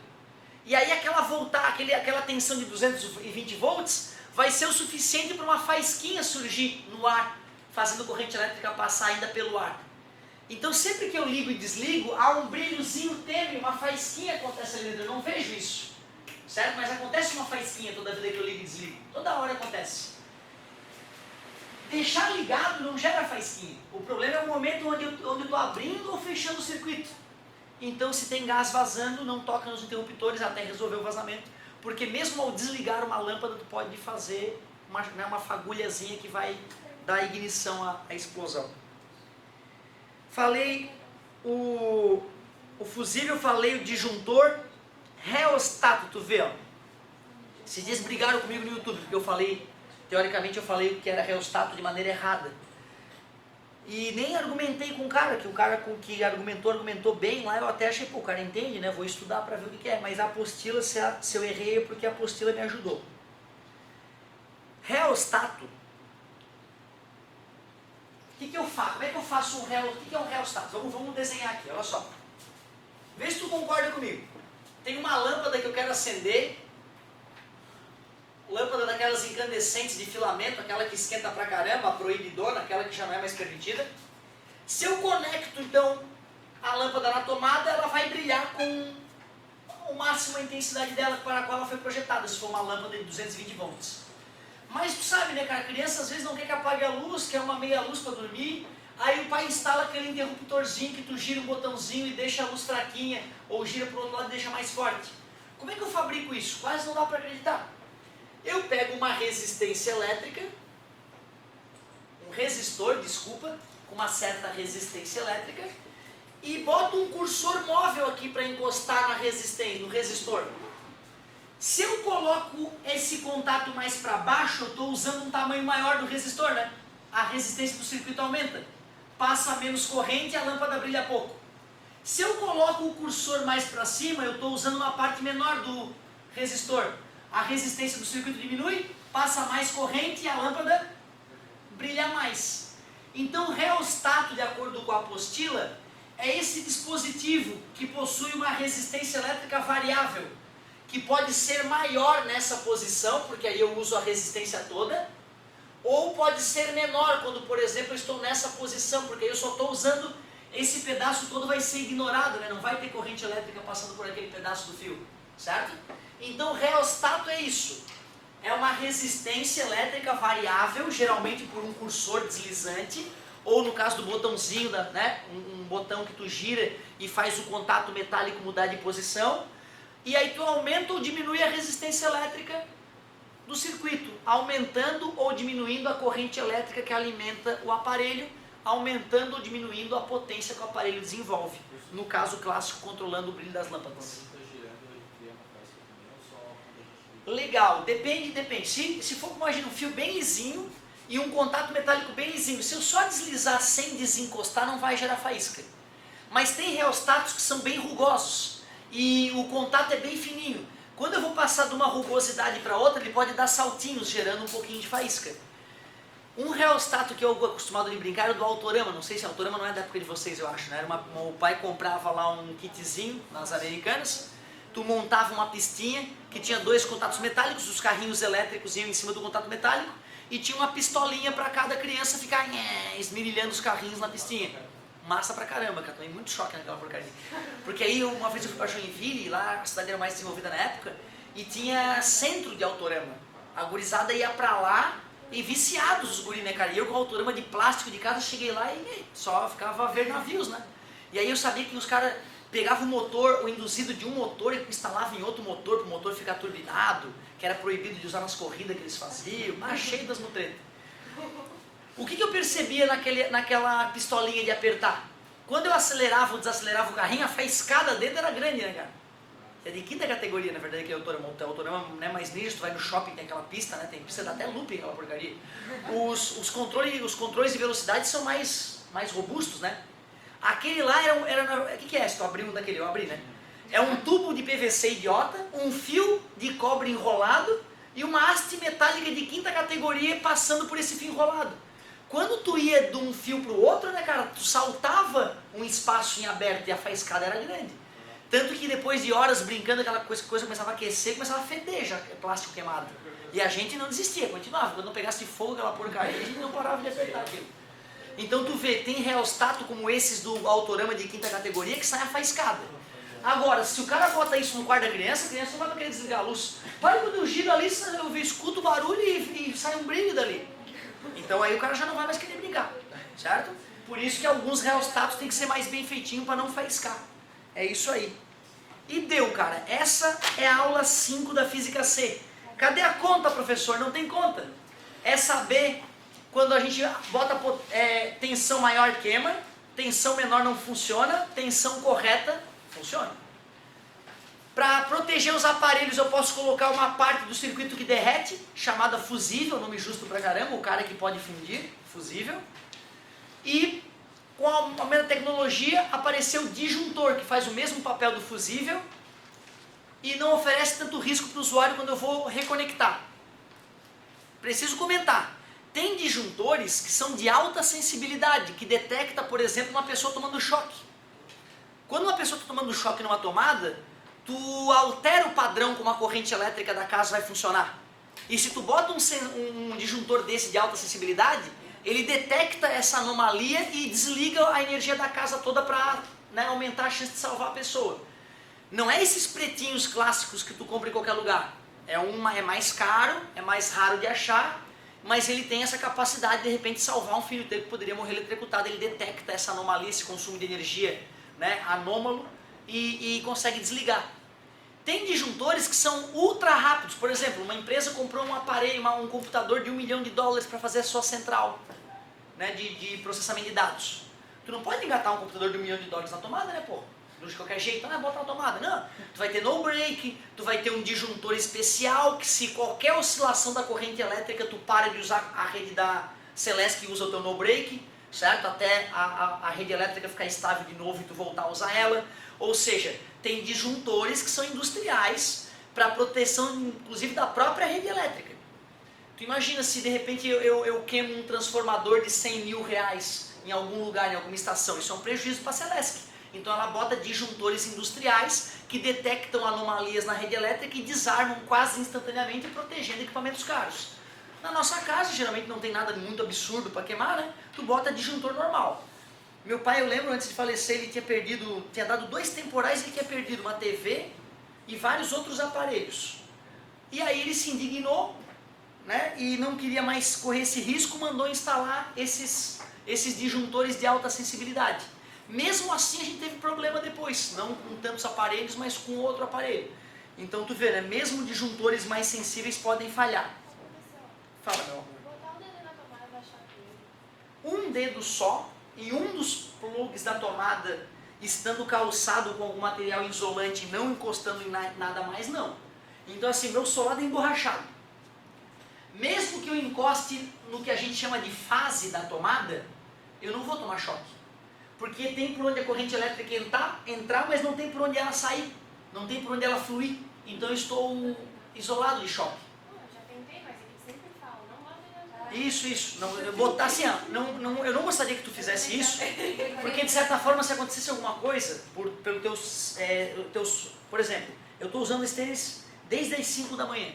E aí aquela tensão de 220 volts vai ser o suficiente para uma faísquinha surgir no ar, fazendo corrente elétrica passar ainda pelo ar. Então sempre que eu ligo e desligo, há um brilhozinho tênue, uma faísquinha acontece ali dentro. Eu não vejo isso, certo? Mas acontece uma faísquinha toda vida que eu ligo e desligo. Toda hora acontece. Deixar ligado não gera faísquinha. O problema é o momento onde eu estou abrindo ou fechando o circuito. Então, se tem gás vazando, não toca nos interruptores até resolver o vazamento. Porque mesmo ao desligar uma lâmpada, tu pode fazer uma fagulhazinha que vai dar ignição à explosão. Falei o fusível, falei o disjuntor, reostato, tu vê, ó. Esses dias brigaram comigo no YouTube, porque eu falei... Teoricamente eu falei que era reostato de maneira errada. E nem argumentei com o cara com que argumentou bem lá, eu até achei, pô, o cara entende, né? Vou estudar para ver o que é. Mas a apostila, se eu errei, é porque a apostila me ajudou. Reostato. O que eu faço? Como é que eu faço um reostato? O que é um reostato? Vamos desenhar aqui, olha só. Vê se tu concorda comigo. Tem uma lâmpada que eu quero acender. Lâmpada daquelas incandescentes de filamento, aquela que esquenta pra caramba, a proibidona, aquela que já não é mais permitida. Se eu conecto então a lâmpada na tomada, ela vai brilhar com o máximo a intensidade dela para a qual ela foi projetada, se for uma lâmpada de 220 volts. Mas tu sabe, né, cara, a criança às vezes não quer que apague a luz, quer uma meia luz para dormir, aí o pai instala aquele interruptorzinho que tu gira um botãozinho e deixa a luz fraquinha, ou gira para o outro lado e deixa mais forte. Como é que eu fabrico isso? Quase não dá para acreditar. Eu pego uma resistência elétrica, um resistor, desculpa, com uma certa resistência elétrica, e boto um cursor móvel aqui para encostar na resistência, no resistor. Se eu coloco esse contato mais para baixo, eu estou usando um tamanho maior do resistor, né? A resistência do circuito aumenta. Passa menos corrente e a lâmpada brilha pouco. Se eu coloco o cursor mais para cima, eu estou usando uma parte menor do resistor. A resistência do circuito diminui, passa mais corrente e a lâmpada brilha mais. Então o reostato, de acordo com a apostila, é esse dispositivo que possui uma resistência elétrica variável, que pode ser maior nessa posição, porque aí eu uso a resistência toda, ou pode ser menor quando, por exemplo, eu estou nessa posição, porque eu só estou usando esse pedaço todo, vai ser ignorado, né? Não vai ter corrente elétrica passando por aquele pedaço do fio, certo? Então o reostato é isso, é uma resistência elétrica variável, geralmente por um cursor deslizante, ou no caso do botãozinho, né? um botão que tu gira e faz o contato metálico mudar de posição, e aí tu aumenta ou diminui a resistência elétrica do circuito, aumentando ou diminuindo a corrente elétrica que alimenta o aparelho, aumentando ou diminuindo a potência que o aparelho desenvolve. No caso clássico, controlando o brilho das lâmpadas. Legal, depende. Se for, imagina um fio bem lisinho e um contato metálico bem lisinho, se eu só deslizar sem desencostar, não vai gerar faísca. Mas tem reostatos que são bem rugosos e o contato é bem fininho. Quando eu vou passar de uma rugosidade para outra, ele pode dar saltinhos, gerando um pouquinho de faísca. Um reostato que eu acostumado a brincar era do Autorama. Não sei se Autorama não é da época de vocês, eu acho, né? O pai comprava lá um kitzinho nas Americanas, tu montava uma pistinha que tinha 2 contatos metálicos, os carrinhos elétricos iam em cima do contato metálico, e tinha uma pistolinha para cada criança ficar esmirilhando os carrinhos na pistinha. Massa pra caramba, cara, tomei muito choque naquela porcaria. Porque aí uma vez eu fui pra Joinville, lá a cidade era mais desenvolvida na época, e tinha centro de Autorama. A gurizada ia pra lá e viciados os guri, né, cara? E eu com a Autorama de plástico de casa, cheguei lá e só ficava a ver navios, né? E aí eu sabia que os caras pegavam o motor, o induzido de um motor e instalavam em outro motor, para o motor ficar turbinado, que era proibido de usar nas corridas que eles faziam, mas cheio das mutretas. O que eu percebia naquela pistolinha de apertar? Quando eu acelerava ou desacelerava o carrinho, a faiscada dentro era grande, né, cara? É de quinta categoria, na verdade, que é o Autorama. O Autorama não é mais ninja, tu vai no shopping, tem aquela pista, né? Tem pista, dá até looping aquela porcaria. Os controles de velocidade são mais robustos, né? Aquele lá era o que é? Se tu abriu um daquele, eu abri, né? É um tubo de PVC idiota, um fio de cobre enrolado e uma haste metálica de quinta categoria passando por esse fio enrolado. Quando tu ia de um fio para o outro, né, cara, tu saltava um espaço em aberto e a faiscada era grande. Tanto que depois de horas brincando, aquela coisa começava a aquecer, começava a feder já, plástico queimado. E a gente não desistia, continuava. Quando não pegasse fogo aquela porcaria, a gente não parava de apertar aquilo. Então tu vê, tem reostato como esses do Autorama de quinta categoria que sai a faiscada. Agora, se o cara bota isso no quarto da criança, a criança não vai querer desligar a luz. Para quando eu giro ali, eu escuto o barulho e sai um brilho dali. Então aí o cara já não vai mais querer brincar, certo? Por isso que alguns reostatos tem que ser mais bem feitinho para não faiscar. É isso aí. E deu, cara. Essa é a aula 5 da Física C. Cadê a conta, professor? Não tem conta. É saber quando a gente bota tensão maior queima, tensão menor não funciona, tensão correta funciona. Para proteger os aparelhos eu posso colocar uma parte do circuito que derrete, chamada fusível, nome justo pra caramba, o cara que pode fundir, fusível. E com a aumento da tecnologia apareceu o disjuntor, que faz o mesmo papel do fusível e não oferece tanto risco para o usuário quando eu vou reconectar. Preciso comentar. Tem disjuntores que são de alta sensibilidade, que detecta, por exemplo, uma pessoa tomando choque. Quando uma pessoa está tomando choque numa tomada, tu altera o padrão como a corrente elétrica da casa vai funcionar. E se tu bota um disjuntor desse de alta sensibilidade, ele detecta essa anomalia e desliga a energia da casa toda para, né, aumentar a chance de salvar a pessoa. Não é esses pretinhos clássicos que tu compra em qualquer lugar. É mais caro, é mais raro de achar, mas ele tem essa capacidade de repente salvar um filho dele que poderia morrer eletrocutado. Ele detecta essa anomalia, esse consumo de energia, né, anômalo, e consegue desligar. Tem disjuntores que são ultra rápidos. Por exemplo, uma empresa comprou um aparelho, um computador de $1 milhão para fazer a sua central, né, de processamento de dados. Tu não pode engatar um computador de $1 milhão na tomada, né, pô? De qualquer jeito, não é botar na tomada, não. Tu vai ter no break, tu vai ter um disjuntor especial que se qualquer oscilação da corrente elétrica tu para de usar a rede da Celesc que usa o teu no break, certo? Até a rede elétrica ficar estável de novo e tu voltar a usar ela. Ou seja, tem disjuntores que são industriais para proteção, inclusive, da própria rede elétrica. Tu imagina se de repente eu queimo um transformador de R$100 mil em algum lugar, em alguma estação. Isso é um prejuízo para a Celesc. Então ela bota disjuntores industriais que detectam anomalias na rede elétrica e desarmam quase instantaneamente, protegendo equipamentos caros. Na nossa casa, geralmente não tem nada muito absurdo para queimar, né? Tu bota disjuntor normal. Meu pai, eu lembro, antes de falecer, ele tinha dado 2 temporais e ele tinha perdido uma TV e vários outros aparelhos. E aí ele se indignou, né? E não queria mais correr esse risco, mandou instalar esses disjuntores de alta sensibilidade. Mesmo assim a gente teve problema depois, não com tantos aparelhos, mas com outro aparelho. Então tu vê, né? Mesmo disjuntores mais sensíveis podem falhar. Fala, meu amor. Botar o dedo na tomada vai achar que... Um dedo só e um dos plugs da tomada estando calçado com algum material isolante, não encostando em nada mais, não. Então assim, meu solado é emborrachado. Mesmo que eu encoste no que a gente chama de fase da tomada, eu não vou tomar choque. Porque tem por onde a corrente elétrica entrar, mas não tem por onde ela sair. Não tem por onde ela fluir. Então eu estou isolado de choque. Eu já tentei, mas ele sempre fala, não bota ele entrar. Isso. Não, eu botar assim, ó, eu não gostaria que tu fizesse isso, porque de certa forma se acontecesse alguma coisa, pelo por exemplo, eu estou usando esse tênis desde as 5 da manhã.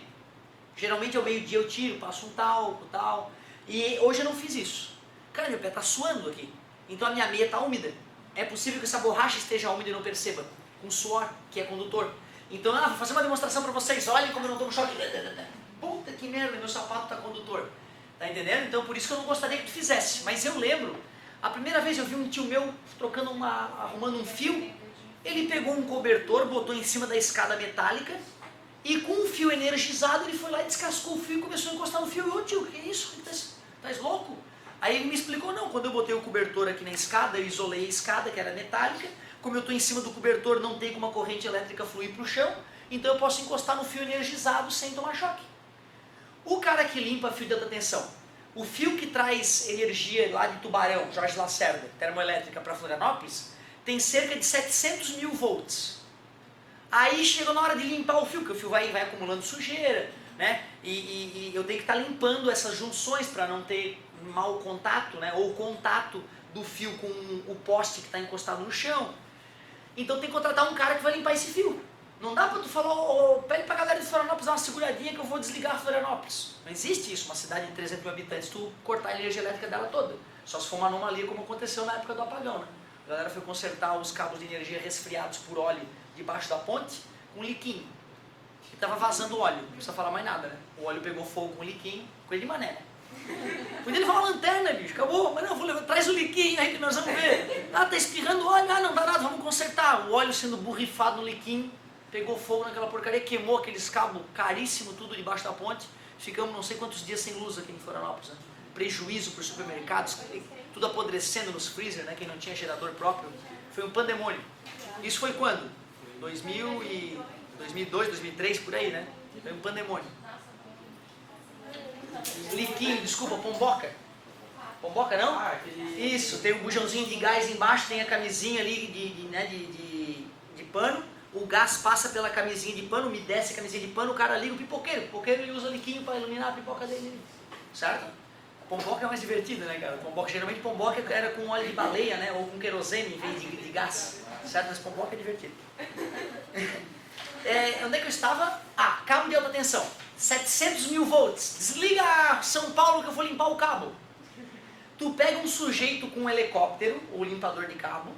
Geralmente ao meio-dia eu tiro, passo um talco e tal. E hoje eu não fiz isso. Cara, meu pé está suando aqui. Então a minha meia está úmida. É possível que essa borracha esteja úmida e não perceba. Com suor, que é condutor. Então, vou fazer uma demonstração para vocês. Olhem como eu não tomo choque. Puta que merda, meu sapato está condutor. Tá entendendo? Então por isso que eu não gostaria que tu fizesse. Mas eu lembro, a primeira vez eu vi um tio meu arrumando um fio. Ele pegou um cobertor, botou em cima da escada metálica. E com um fio energizado ele foi lá e descascou o fio e começou a encostar no fio. Ô tio, que é isso? Estás louco? Aí ele me explicou, não, quando eu botei o cobertor aqui na escada, eu isolei a escada, que era metálica, como eu estou em cima do cobertor, não tem como a corrente elétrica fluir para o chão, então eu posso encostar no fio energizado sem tomar choque. O cara que limpa fio de alta tensão, o fio que traz energia lá de Tubarão, Jorge Lacerda, termoelétrica para Florianópolis, tem cerca de 700 mil volts. Aí chega na hora de limpar o fio, porque o fio vai acumulando sujeira, né? E eu tenho que estar limpando essas junções para não ter mau contato, né? Ou contato do fio com o poste que está encostado no chão. Então tem que contratar um cara que vai limpar esse fio. Não dá para tu falar, pede para a galera de Florianópolis dar uma seguradinha que eu vou desligar Florianópolis. Não existe isso, uma cidade de 300 mil habitantes, tu cortar a energia elétrica dela toda. Só se for uma anomalia como aconteceu na época do apagão, né? A galera foi consertar os cabos de energia resfriados por óleo debaixo da ponte com liquinho. E estava vazando óleo, não precisa falar mais nada, né? O óleo pegou fogo com liquinho, coisa de mané, né? Podia levar uma lanterna, bicho, acabou. Mas não, vou levar, traz o liquinho aí que nós vamos ver. Ah, tá espirrando óleo, não dá nada, vamos consertar. O óleo sendo borrifado no liquinho, pegou fogo naquela porcaria, queimou aqueles cabos caríssimos, tudo debaixo da ponte. Ficamos não sei quantos dias sem luz aqui em Florianópolis, né? Prejuízo para os supermercados, tudo apodrecendo nos freezer, né? Quem não tinha gerador próprio. Foi um pandemônio. Isso foi quando? 2002, 2003, por aí, né? Foi um pandemônio. Liquinho, desculpa, pomboca. Pomboca não? Isso, tem o bujãozinho de gás embaixo, tem a camisinha ali de pano. O gás passa pela camisinha de pano, umedece a camisinha de pano, o cara liga o pipoqueiro. O pipoqueiro ele usa liquinho para iluminar a pipoca dele. Certo? Pomboca é mais divertida, né, cara? Pomboca, geralmente pomboca era com óleo de baleia, né? Ou com querosene em vez de gás. Certo? Mas pomboca é divertido. Onde é que eu estava? Ah, cabo de alta tensão. 700 mil volts. Desliga São Paulo que eu vou limpar o cabo. Tu pega um sujeito com um helicóptero, ou limpador de cabo.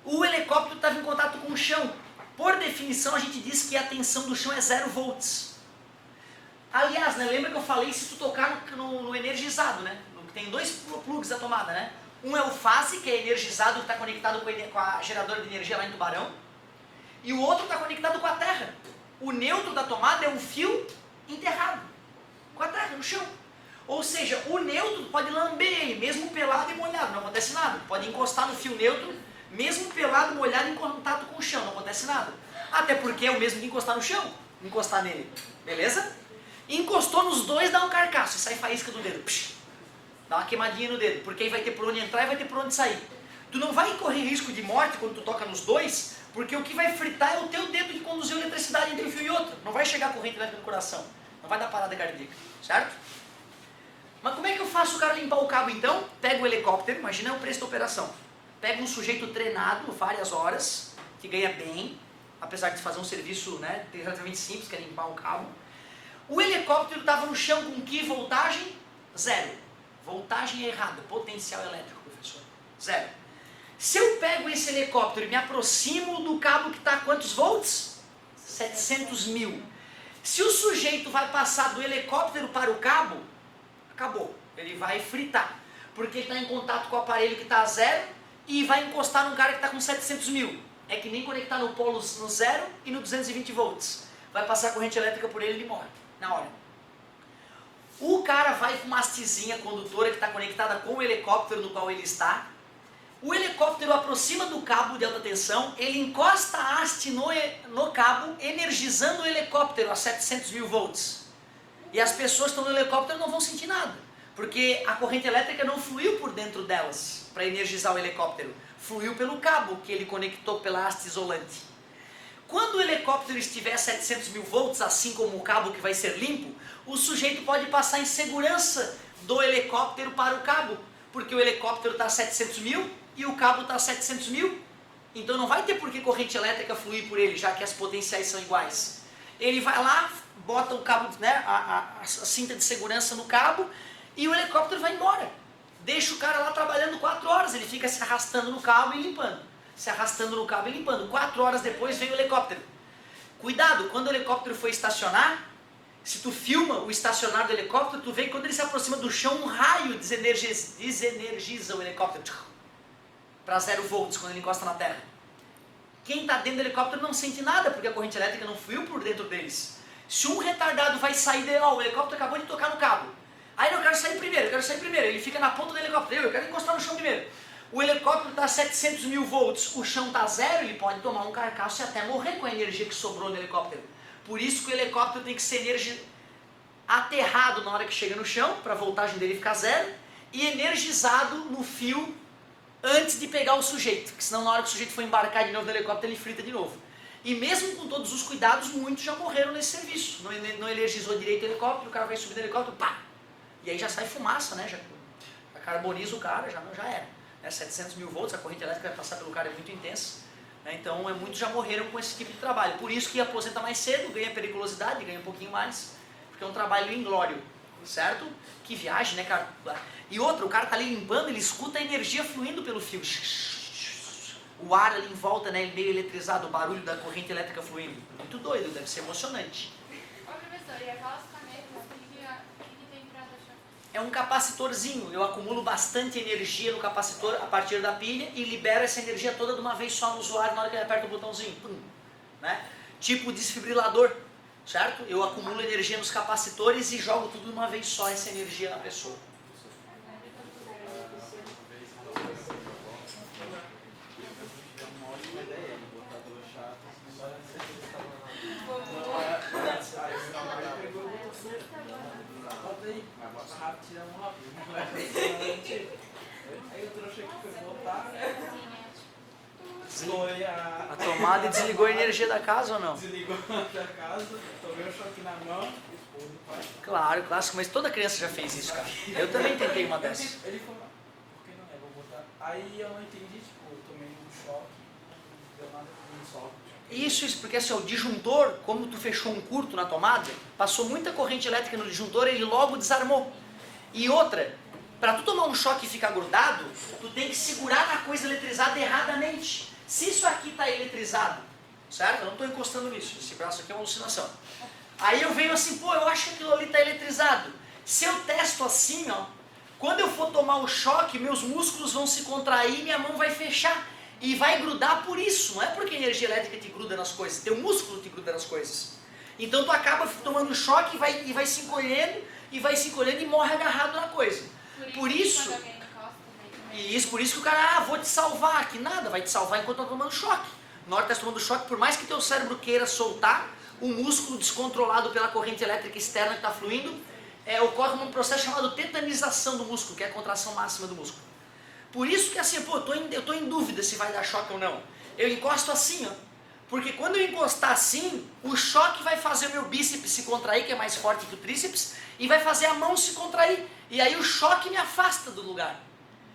O helicóptero estava em contato com o chão. Por definição, a gente diz que a tensão do chão é 0 volts. Aliás, né, lembra que eu falei se tu tocar no energizado, né? Tem dois plugs da tomada, né? Um é o fase, que é energizado, que está conectado com a geradora de energia lá em Tubarão. E o outro está conectado com a terra. O neutro da tomada é um fio enterrado com a terra, no chão. Ou seja, o neutro pode lamber ele, mesmo pelado e molhado, não acontece nada. Pode encostar no fio neutro, mesmo pelado, molhado, em contato com o chão, não acontece nada. Até porque é o mesmo que encostar no chão, encostar nele, beleza? Encostou nos dois, dá um carcaço, sai faísca do dedo, psh, dá uma queimadinha no dedo, porque aí vai ter por onde entrar e vai ter por onde sair. Tu não vai correr risco de morte quando tu toca nos dois, porque o que vai fritar é o teu dedo que conduziu a eletricidade entre um fio e outro. Não vai chegar a corrente elétrica no coração, não vai dar parada cardíaca, certo? Mas como é que eu faço o cara limpar o cabo então? Pega o helicóptero, imagina o preço da operação. Pega um sujeito treinado várias horas, que ganha bem, apesar de fazer um serviço, né, relativamente simples, que é limpar o cabo. O helicóptero estava no chão com que voltagem? 0. Voltagem é errada, potencial elétrico, professor. 0. Se eu pego esse helicóptero e me aproximo do cabo que está a quantos volts? 700.000. Se o sujeito vai passar do helicóptero para o cabo, acabou. Ele vai fritar. Porque ele está em contato com o aparelho que está a 0 e vai encostar num cara que está com 700.000. É que nem conectar no polo no 0 e no 220 volts. Vai passar corrente elétrica por ele e ele morre na hora. O cara vai com uma hastezinha condutora que está conectada com o helicóptero no qual ele está. O helicóptero aproxima do cabo de alta tensão, ele encosta a haste no cabo, energizando o helicóptero a 700.000 volts. E as pessoas que estão no helicóptero não vão sentir nada, porque a corrente elétrica não fluiu por dentro delas para energizar o helicóptero. Fluiu pelo cabo que ele conectou pela haste isolante. Quando o helicóptero estiver a 700.000 volts, assim como o cabo que vai ser limpo, o sujeito pode passar em segurança do helicóptero para o cabo, porque o helicóptero está a 700.000 e o cabo está a 700.000, então não vai ter por que corrente elétrica fluir por ele, já que as potenciais são iguais. Ele vai lá, bota o cabo, né, a cinta de segurança no cabo e o helicóptero vai embora. Deixa o cara lá trabalhando 4 horas, ele fica se arrastando no cabo e limpando. Se arrastando no cabo e limpando. 4 horas depois vem o helicóptero. Cuidado, quando o helicóptero for estacionar, se tu filma o estacionar do helicóptero, tu vê que quando ele se aproxima do chão, um raio desenergiza o helicóptero para 0 volts quando ele encosta na terra. Quem está dentro do helicóptero não sente nada, porque a corrente elétrica não fluiu por dentro deles. Se um retardado vai sair, o helicóptero acabou de tocar no cabo. Aí eu quero sair primeiro, ele fica na ponta do helicóptero, eu quero encostar no chão primeiro. O helicóptero está a 700.000 volts, o chão está a 0, ele pode tomar um carcaço e até morrer com a energia que sobrou no helicóptero. Por isso que o helicóptero tem que ser aterrado na hora que chega no chão, para a voltagem dele ficar 0, e energizado no fio antes de pegar o sujeito, porque senão na hora que o sujeito for embarcar de novo no helicóptero, ele frita de novo. E mesmo com todos os cuidados, muitos já morreram nesse serviço. Não energizou direito o helicóptero, o cara vai subir no helicóptero, pá! E aí já sai fumaça, né? Já carboniza o cara, já era. 700.000 volts, a corrente elétrica vai passar pelo cara é muito intensa. Então muitos já morreram com esse tipo de trabalho. Por isso que aposenta mais cedo, ganha periculosidade, ganha um pouquinho mais, porque é um trabalho inglório, certo? Que viagem, né, cara? E outra, o cara tá ali limpando, ele escuta a energia fluindo pelo fio. O ar ali em volta, né, meio eletrizado, o barulho da corrente elétrica fluindo. Muito doido, deve ser emocionante. Ô professor, e aquelas canetas, o que tem pra deixar? É um capacitorzinho, eu acumulo bastante energia no capacitor a partir da pilha e libero essa energia toda de uma vez só no usuário na hora que ele aperta o botãozinho. Pum, né? Tipo desfibrilador, certo? Eu acumulo energia nos capacitores e jogo tudo de uma vez só, essa energia na pessoa. Aí eu trouxe aqui pra voltar. A tomada desligou a energia da casa ou não? Desligou da casa, tomei um choque na mão, expôs o pai. Claro, clássico, mas toda criança já fez isso, cara. Eu também tentei uma dessas. Ele falou, por que não é? Vou botar. Aí eu não entendi, tipo, eu tomei um choque, não deu nada com um sol. Isso, porque assim, o disjuntor, como tu fechou um curto na tomada, passou muita corrente elétrica no disjuntor, ele logo desarmou. E outra, para tu tomar um choque e ficar grudado, tu tem que segurar na coisa eletrizada erradamente. Se isso aqui está eletrizado, certo? Eu não estou encostando nisso, esse braço aqui é uma alucinação. Aí eu venho assim, pô, eu acho que aquilo ali está eletrizado. Se eu testo assim, ó, quando eu for tomar o choque, meus músculos vão se contrair, minha mão vai fechar e vai grudar por isso. Não é porque a energia elétrica te gruda nas coisas, teu músculo te gruda nas coisas. Então tu acaba tomando choque e vai se encolhendo e morre agarrado na coisa. Por isso, quando alguém encosta, daí também. por isso que o cara, vou te salvar, que nada, vai te salvar enquanto tá tomando choque. Na hora que tá tomando choque, por mais que teu cérebro queira soltar, o músculo descontrolado pela corrente elétrica externa que está fluindo, ocorre um processo chamado tetanização do músculo, que é a contração máxima do músculo. Por isso que assim, pô, eu tô em dúvida se vai dar choque ou não. Eu encosto assim, ó, porque quando eu encostar assim, o choque vai fazer o meu bíceps se contrair, que é mais forte que o tríceps, e vai fazer a mão se contrair. E aí o choque me afasta do lugar.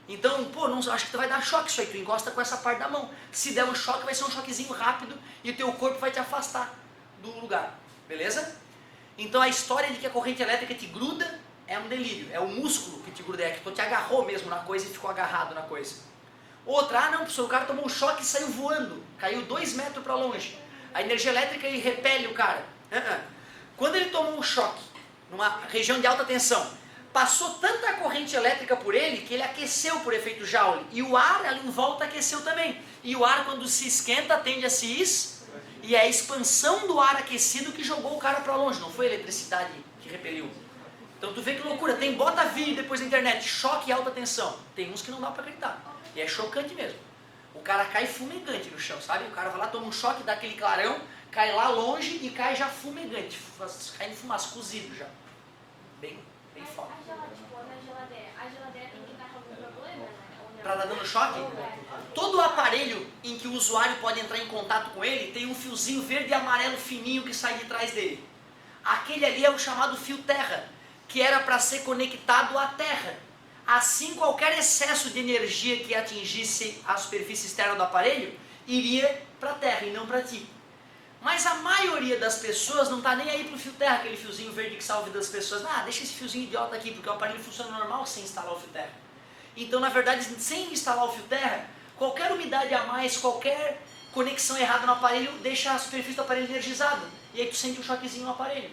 Então, pô, não, acho que tu vai dar choque isso aí, tu encosta com essa parte da mão. Se der um choque, vai ser um choquezinho rápido e o teu corpo vai te afastar do lugar, beleza? Então a história de que a corrente elétrica te gruda é um delírio, é o músculo que te gruda, é que tu te agarrou mesmo na coisa e ficou agarrado na coisa. Outra, não, professor, o cara tomou um choque e saiu voando, caiu 2 metros para longe. A energia elétrica repele o cara. Quando ele tomou um choque, numa região de alta tensão, passou tanta corrente elétrica por ele que ele aqueceu por efeito Joule. E o ar ali em volta aqueceu também. E o ar, quando se esquenta, tende a se e é a expansão do ar aquecido que jogou o cara para longe, não foi a eletricidade que repeliu. Então tu vê que loucura, bota vídeo depois na internet, choque e alta tensão. Tem uns que não dá para acreditar. E é chocante mesmo. O cara cai fumegante no chão, sabe? O cara vai lá, toma um choque, dá aquele clarão, cai lá longe e cai já fumegante. Cai em fumaça, cozido já. Bem foda. A geladeira tem que estar com algum problema, né? Ou não? Para dar dando choque? Todo aparelho em que o usuário pode entrar em contato com ele tem um fiozinho verde e amarelo fininho que sai de trás dele. Aquele ali é o chamado fio terra, que era para ser conectado à terra. Assim, qualquer excesso de energia que atingisse a superfície externa do aparelho iria para a terra e não para ti. Mas a maioria das pessoas não está nem aí para o fio terra, aquele fiozinho verde que salva das pessoas. Deixa esse fiozinho idiota aqui, porque o aparelho funciona normal sem instalar o fio terra. Então, na verdade, sem instalar o fio terra, qualquer umidade a mais, qualquer conexão errada no aparelho deixa a superfície do aparelho energizada. E aí tu sente um choquezinho no aparelho.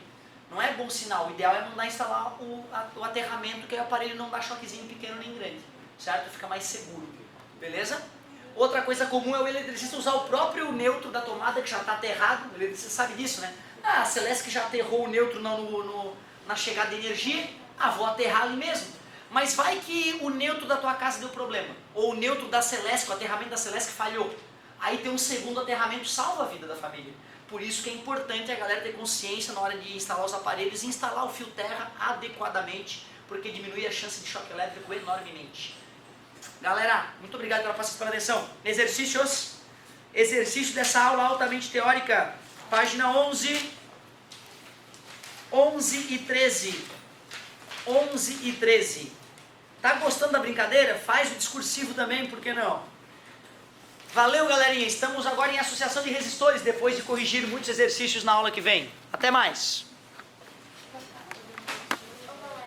Não é bom sinal. O ideal é mandar instalar o aterramento, que aí o aparelho não dá choquezinho pequeno nem grande. Certo? Fica mais seguro. Beleza? Outra coisa comum é o eletricista usar o próprio neutro da tomada que já está aterrado. O eletricista sabe disso, né? A Celeste já aterrou o neutro na chegada de energia. Vou aterrar ali mesmo. Mas vai que o neutro da tua casa deu problema. Ou o neutro da Celeste, o aterramento da Celeste falhou. Aí tem um segundo aterramento, salva a vida da família. Por isso que é importante a galera ter consciência na hora de instalar os aparelhos e instalar o fio terra adequadamente, porque diminui a chance de choque elétrico enormemente. Galera, muito obrigado pela atenção. Exercício dessa aula altamente teórica, página 11 e 13. 11 e 13. Tá gostando da brincadeira? Faz o discursivo também, por que não? Valeu, galerinha. Estamos agora em associação de resistores, depois de corrigir muitos exercícios na aula que vem. Até mais.